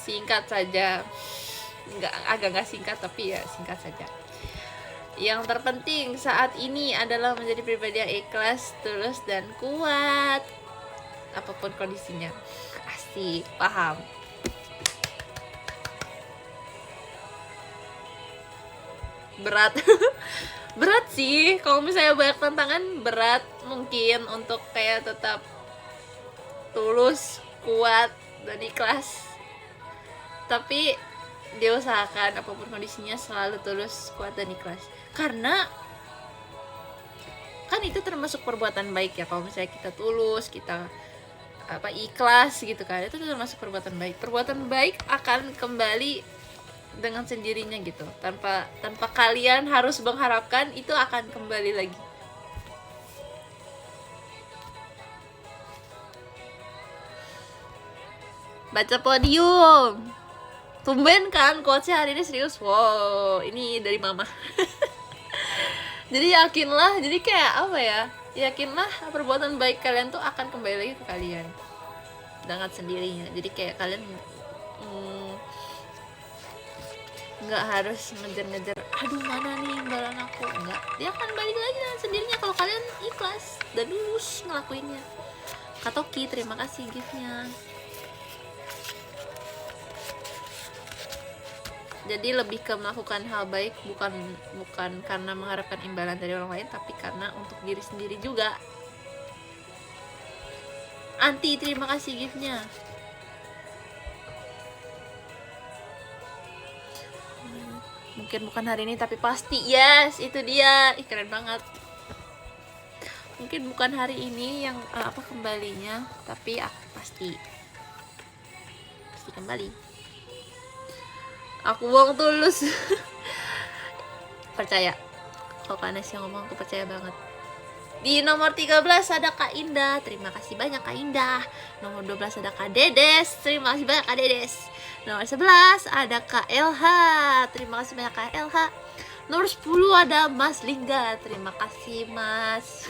singkat saja. Agak nggak singkat tapi ya singkat saja. Yang terpenting saat ini adalah menjadi pribadi yang ikhlas, tulus, dan kuat apapun kondisinya. Asik, paham. Berat. Berat sih kalau misalnya banyak tantangan, berat mungkin untuk kayak tetap tulus, kuat, dan ikhlas. Tapi diusahakan apapun kondisinya selalu tulus, kuat, dan ikhlas. Karena kan itu termasuk perbuatan baik ya. Kalau misalnya kita tulus, kita ikhlas gitu kan, itu termasuk perbuatan baik. Perbuatan baik akan kembali dengan sendirinya gitu, tanpa kalian harus mengharapkan, itu akan kembali lagi. Baca podium. Tumben kan quotesnya hari ini serius. Wow, ini dari mama. Jadi yakinlah, jadi kayak apa ya, yakinlah perbuatan baik kalian tuh akan kembali lagi ke kalian dengan sendirinya. Jadi kayak kalian nggak harus ngejar-ngejar, aduh mana nih imbalan aku, enggak, dia akan balik lagi dengan sendirinya kalau kalian ikhlas dan lulus ngelakuinnya. Kak Toki, terima kasih giftnya. Jadi lebih ke melakukan hal baik, bukan karena mengharapkan imbalan dari orang lain, tapi karena untuk diri sendiri juga. Anti, terima kasih giftnya. Mungkin bukan hari ini tapi pasti, yes, itu dia. Ih, keren banget. Mungkin bukan hari ini yang kembalinya, tapi pasti kembali. Aku bohong tulus. Percaya. Kalau Kanes yang ngomong, aku percaya banget. Di nomor 13 ada Kak Indah, terima kasih banyak Kak Indah. Nomor 12 ada Kak Dedes, terima kasih banyak Kak Dedes. Nomor 11 ada Kak LH, terima kasih banyak Kak LH. Nomor 10 ada Mas Lingga, terima kasih Mas.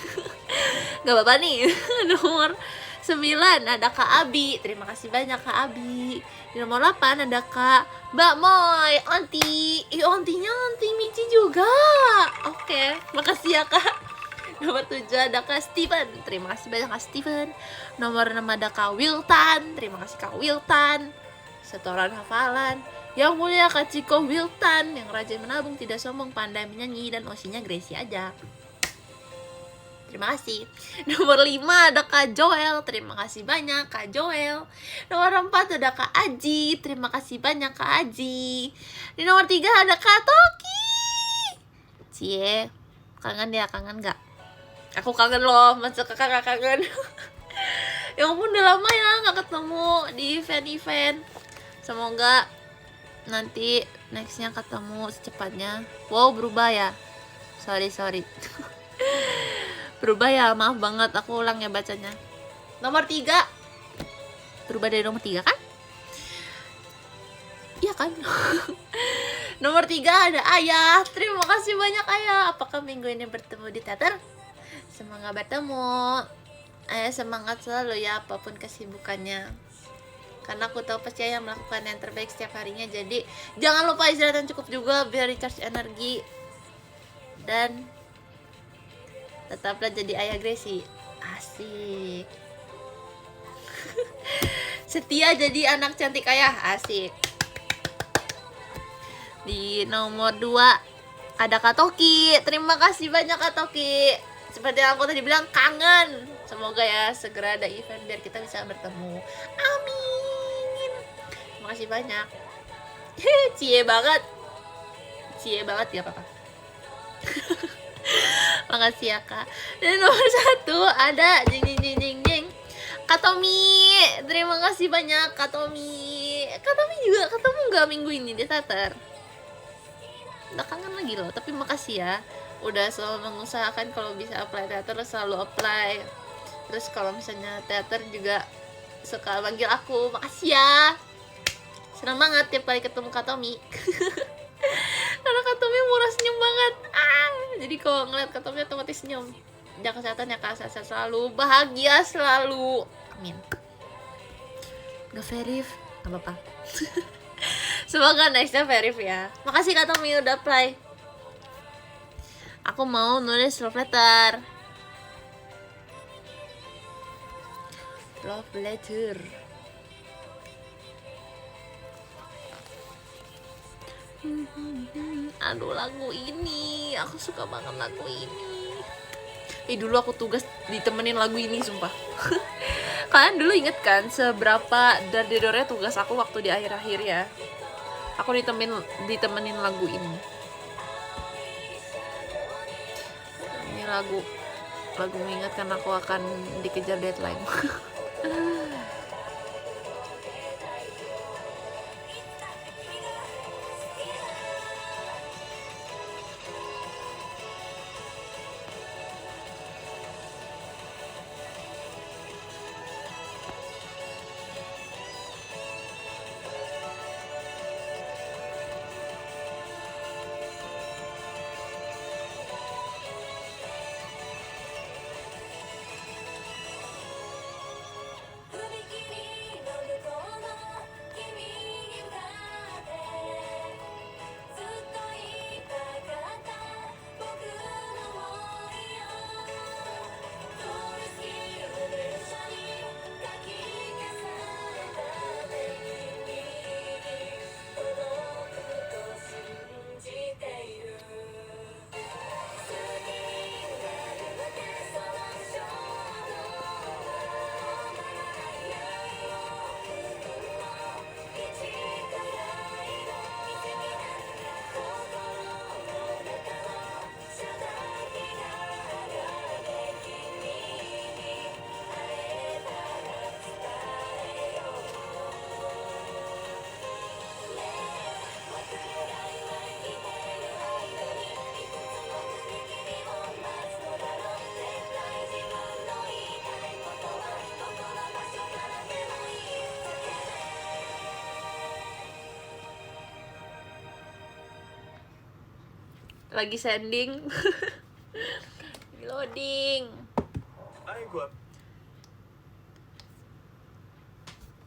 Gak apa-apa nih. Nomor 9 ada Kak Abi, terima kasih banyak Kak Abi. Di nomor 8 ada Kak Mbak Moy, Onti. Ontinya Onti Mici juga. Oke, makasih ya Kak. Nomor 7 ada Kak Steven, terima kasih banyak Kak Steven. Nomor 6 ada Kak Wiltan, terima kasih Kak Wiltan. Setoran hafalan. Yang mulia Kak Ciko Wiltan, yang rajin menabung, tidak sombong, pandai menyanyi, dan osinya Gracie aja. Terima kasih. Nomor 5 ada Kak Joel, terima kasih banyak Kak Joel. Nomor 4 ada Kak Aji, terima kasih banyak Kak Aji. Di nomor 3 ada Kak Toki. Cie, kangen ya, kangen gak? Aku kangen loh, masa kakak kangen. Ya ampun, udah lama ya gak ketemu di event-event. Semoga nanti nextnya ketemu secepatnya. Wow, berubah ya. Sorry berubah ya, maaf banget, aku ulang ya bacanya. Nomor 3 berubah dari nomor 3 kan? Iya kan? Nomor 3 ada Ayah, terima kasih banyak Ayah. Apakah minggu ini bertemu di teater? Semoga bertemu. Ayah semangat selalu ya, apapun kesibukannya, karena aku tahu pasti Ayah melakukan yang terbaik setiap harinya. Jadi jangan lupa istirahat yang cukup juga biar recharge energi, dan tetaplah jadi Ayah Gracie. Asik. Setia jadi anak cantik Ayah. Asik. Di nomor 2 ada Kak Toki, terima kasih banyak Kak Toki. Seperti yang aku tadi bilang, kangen. Semoga ya segera ada event biar kita bisa bertemu. Amin. Terima kasih banyak. Cie banget ya papa. Makasih ya Kak. Dan nomor 1 ada jing Kak Tommy, terima kasih banyak Kak Tommy. Kak Tommy juga ketemu nggak minggu ini di teater? Udah kangen lagi loh, tapi makasih ya udah selalu mengusahakan kalau bisa apply teater, selalu apply. Terus kalau misalnya teater juga suka panggil aku, makasih ya. Senang banget tiap kali ketemu Kak Tommy. Karena Kak Tommy murah, senyum banget. Jadi kalau ngeliat Kak Tommy otomatis senyum. Jaga kesehatan ya Kak, sehat selalu, bahagia selalu, amin. Gak verif, gak apa-apa. Semoga nextnya verif ya. Makasih Kak Tommy udah apply. Aku mau nulis love letter. Love letter. Aduh, lagu ini aku suka banget lagu ini. Dulu aku tugas ditemenin lagu ini sumpah. Kalian dulu inget kan seberapa dar-dedornya tugas aku waktu di akhir-akhir ya? Aku ditemenin lagu ini. Ini lagu mengingatkan aku akan dikejar deadline. Lagi sending. Loading.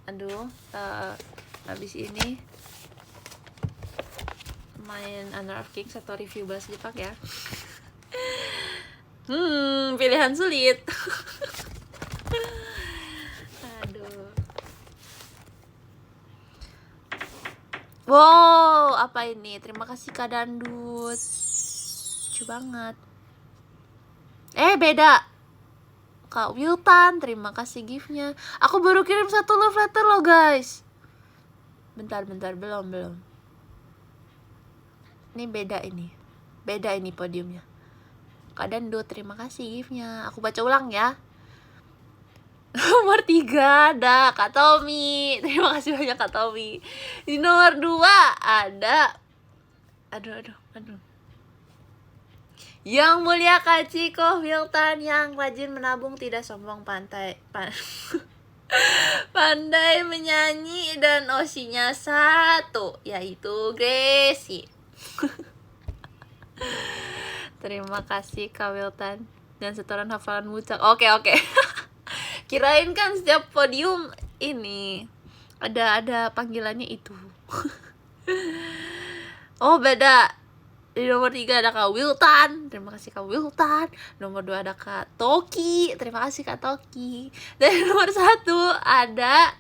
Aduh, habis ini main Honor of Kings atau review bahasa Jepang ya. Pilihan sulit. Aduh. Wow, apa ini? Terima kasih Kak Dandut. Lucu banget. Beda. Kak Wiltan, terima kasih gift-nya. Aku baru kirim 1 love letter loh guys. Bentar, belum. Ini beda ini podiumnya. Kak Dandut, terima kasih gift-nya. Aku baca ulang ya. Nomor 3 ada Kak Tommy. Terima kasih banyak Kak Tommy. Di nomor 2 ada Aduh. Yang mulia Kak Ciko Wiltan, yang rajin menabung, tidak sombong, pandai menyanyi, dan osinya 1, yaitu Gracie. Terima kasih Kak Wiltan. Dan setoran hafalan mucak. Oke. Kirain kan setiap podium ini ada panggilannya itu. Oh, beda. Di nomor 3 ada Kak Wiltan. Terima kasih Kak Wiltan. Nomor 2 ada Kak Toki. Terima kasih Kak Toki. Dan nomor 1 ada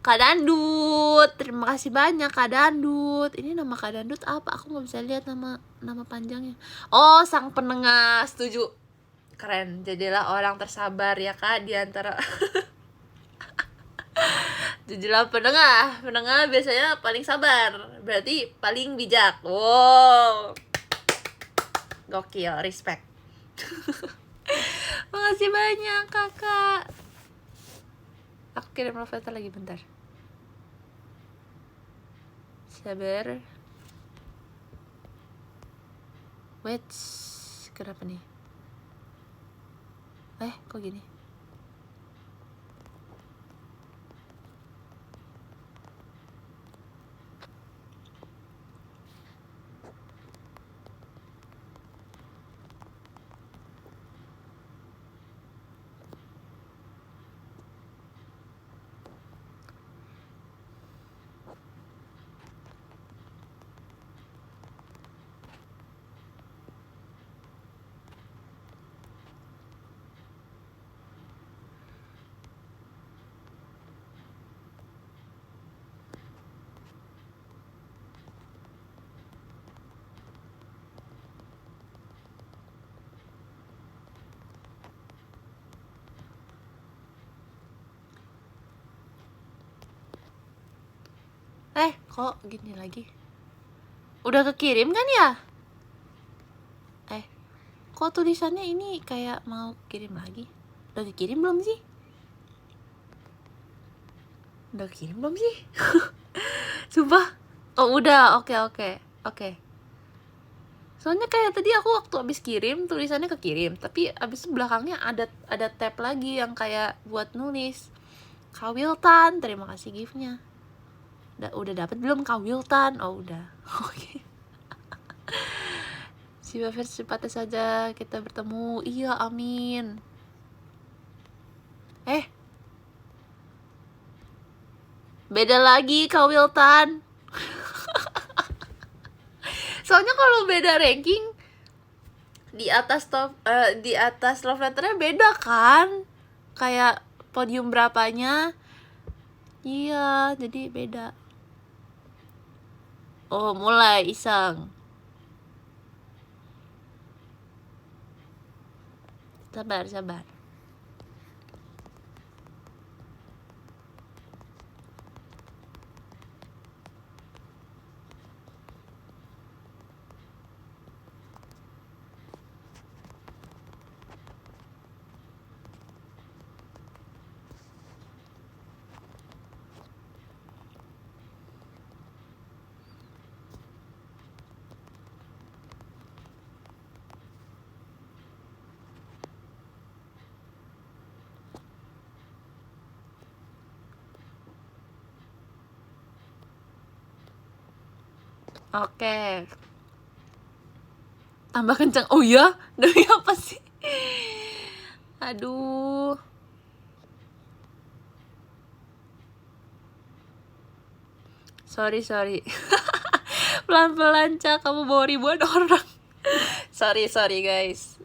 Kak Dandut. Terima kasih banyak Kak Dandut. Ini nama Kak Dandut apa? Aku nggak bisa lihat nama panjangnya. Oh, sang penengah. Setuju. Keren. Jadilah orang tersabar ya Kak di antara jadilah penengah biasanya paling sabar, berarti paling bijak. Wow, gokil, respect. Makasih banyak kakak. Aku kirim love letter lagi, bentar. Sabar. Wait, kenapa nih? Kok gini? kok gini lagi. Udah kekirim kan ya? Kok tulisannya ini kayak mau kirim lagi? Udah dikirim belum sih? Udah kirim belum sih? Sumpah. Oh udah, oke. Soalnya kayak tadi aku waktu abis kirim tulisannya kekirim, tapi abis itu belakangnya ada tab lagi yang kayak buat nulis. Kawiltan, terima kasih giftnya. Udah dapet belum Kawiltan? Oh udah. Oke. Semoga secepatnya saja kita bertemu. Iya, amin. Beda lagi Kawiltan. Soalnya kalau beda ranking di atas di atas love letternya beda kan, kayak podium berapanya. Iya, jadi beda. Oh mulai iseng. Sabar. Oke. Tambah kencang. Oh ya? Demi apa sih? Aduh. Sorry. Pelan-pelan, Cak. Kamu bawa ribuan orang. Sorry guys.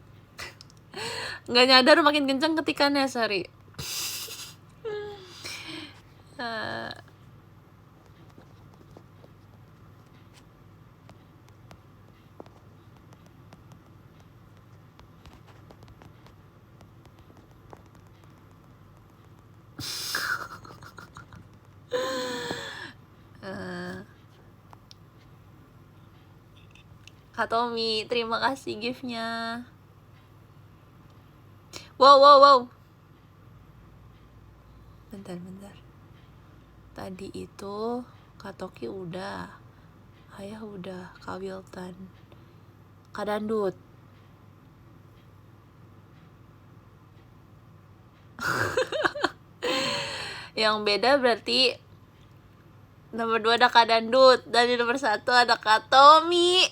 Nggak nyadar makin kencang ketikannya, sorry. Kak Tommy, terima kasih giftnya. Wow. Bentar. Tadi itu Kak Toki udah, Ayah udah, Kak Wiltan, Kak Dandut. Yang beda berarti nomor 2 ada Kak Dandut, dan di nomor 1 ada Kak Tommy.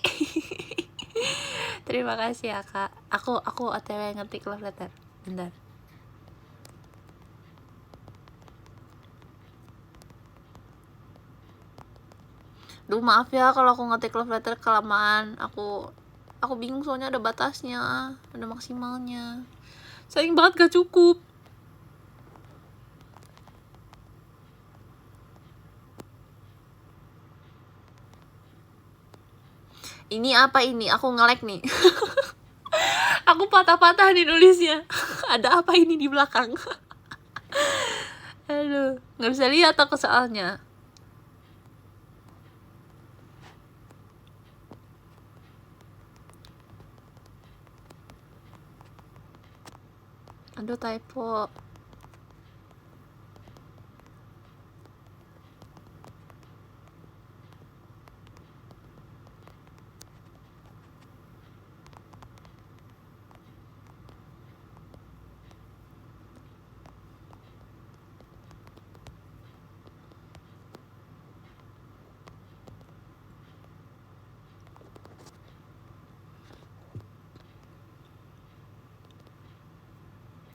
Terima kasih ya Kak. Aku OTW ngetik love letter. Bentar. Duh maaf ya kalau aku ngetik love letter kelamaan. Aku bingung soalnya ada batasnya, ada maksimalnya. Sayang banget gak cukup. Ini apa ini? Aku nge-lag nih. Aku patah-patah nih nulisnya. Ada apa ini di belakang? Aduh, nggak bisa lihat aku soalnya. Aduh, typo.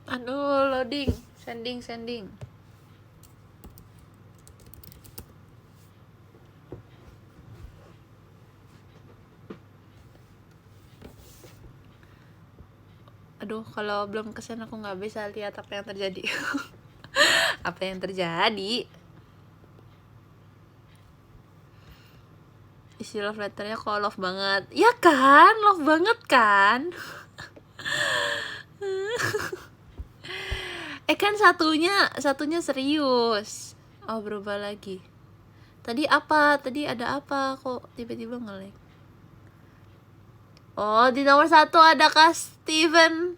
Aduh, loading, sending. Aduh, kalau belum kesana aku nggak bisa lihat apa yang terjadi. Apa yang terjadi? Isi love letternya kok love banget. Ya kan, love banget kan? Kan satunya serius. Oh, berubah lagi. Tadi apa? Tadi ada apa? Kok tiba-tiba nge-lag? Oh, di nomor 1 ada Kak Steven.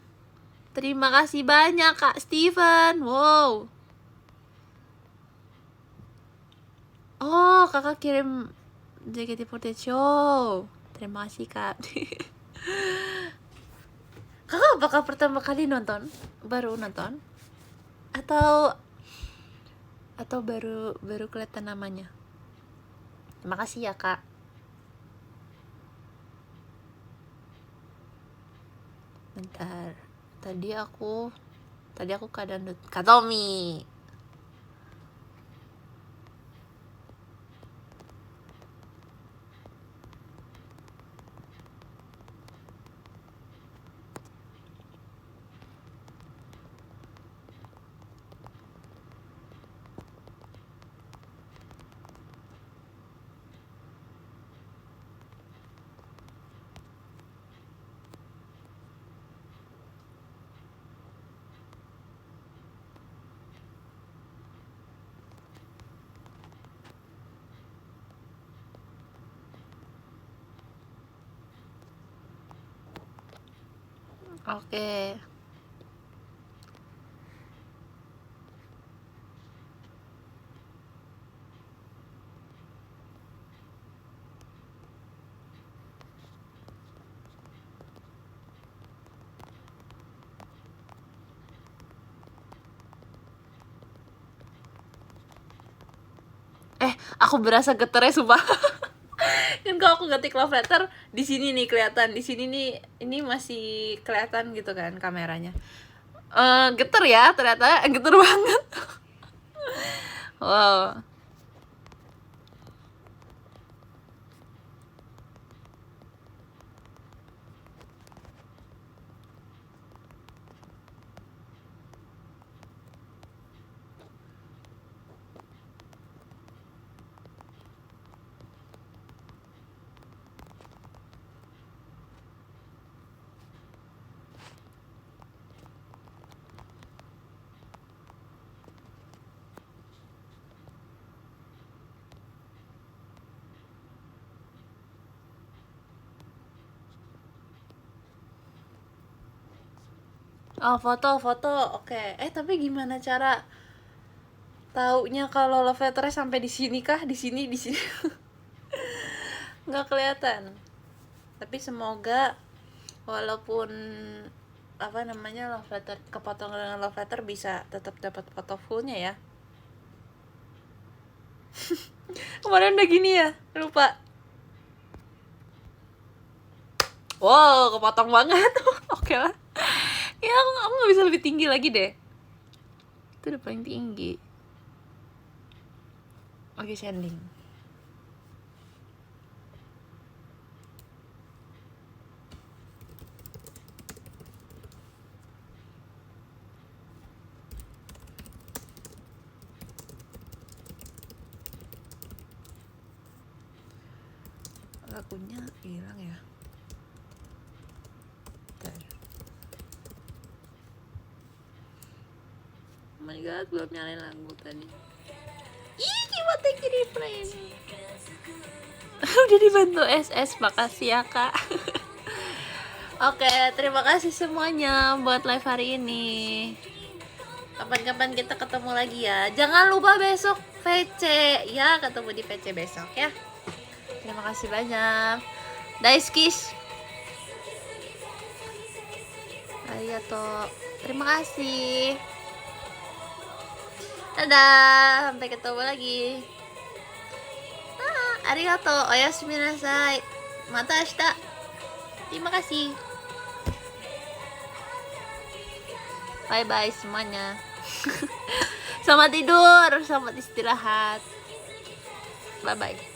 Terima kasih banyak Kak Steven. Wow. Oh, kakak kirim JKT48 Show. Terima kasih Kak. Kakak apakah pertama kali nonton? Baru nonton? Atau baru kelihatan namanya? Terima kasih ya Kak. Bentar. Tadi aku keadaan Kak Tommy. Oke. Aku berasa geternya sumpah. Kan kalau aku ngetik love letter di sini nih kelihatan, di sini nih ini masih kelihatan gitu kan kameranya. Geter ya, ternyata geter banget. Wow. Oh, foto. Oke. Tapi gimana cara taunya kalau love letternya sampai di sini kah? Di sini. Nggak kelihatan. Tapi semoga walaupun love letter kepotong dengan love letter bisa tetap dapat foto fullnya ya. Kemarin udah gini ya, lupa. Wow, kepotong banget. Oke lah. Ya aku nggak bisa lebih tinggi lagi deh. Itu udah paling tinggi. Oke, sending. Lagunya hilang ya. Bentar. Oh my god, belum nyalain lagu tadi. Ih, gimana kirim play ini? Udah dibantu SS, makasih ya kak. Oke, terima kasih semuanya buat live hari ini. Kapan-kapan kita ketemu lagi ya. Jangan lupa besok VC ya, ketemu di VC besok ya. Terima kasih banyak. Daiskis. Arigato. Terima kasih. Dadah, sampai ketemu lagi. Arigato, oyasumi nasai. Mata ashita. Terima kasih. Bye bye semuanya. Selamat tidur, selamat istirahat. Bye bye.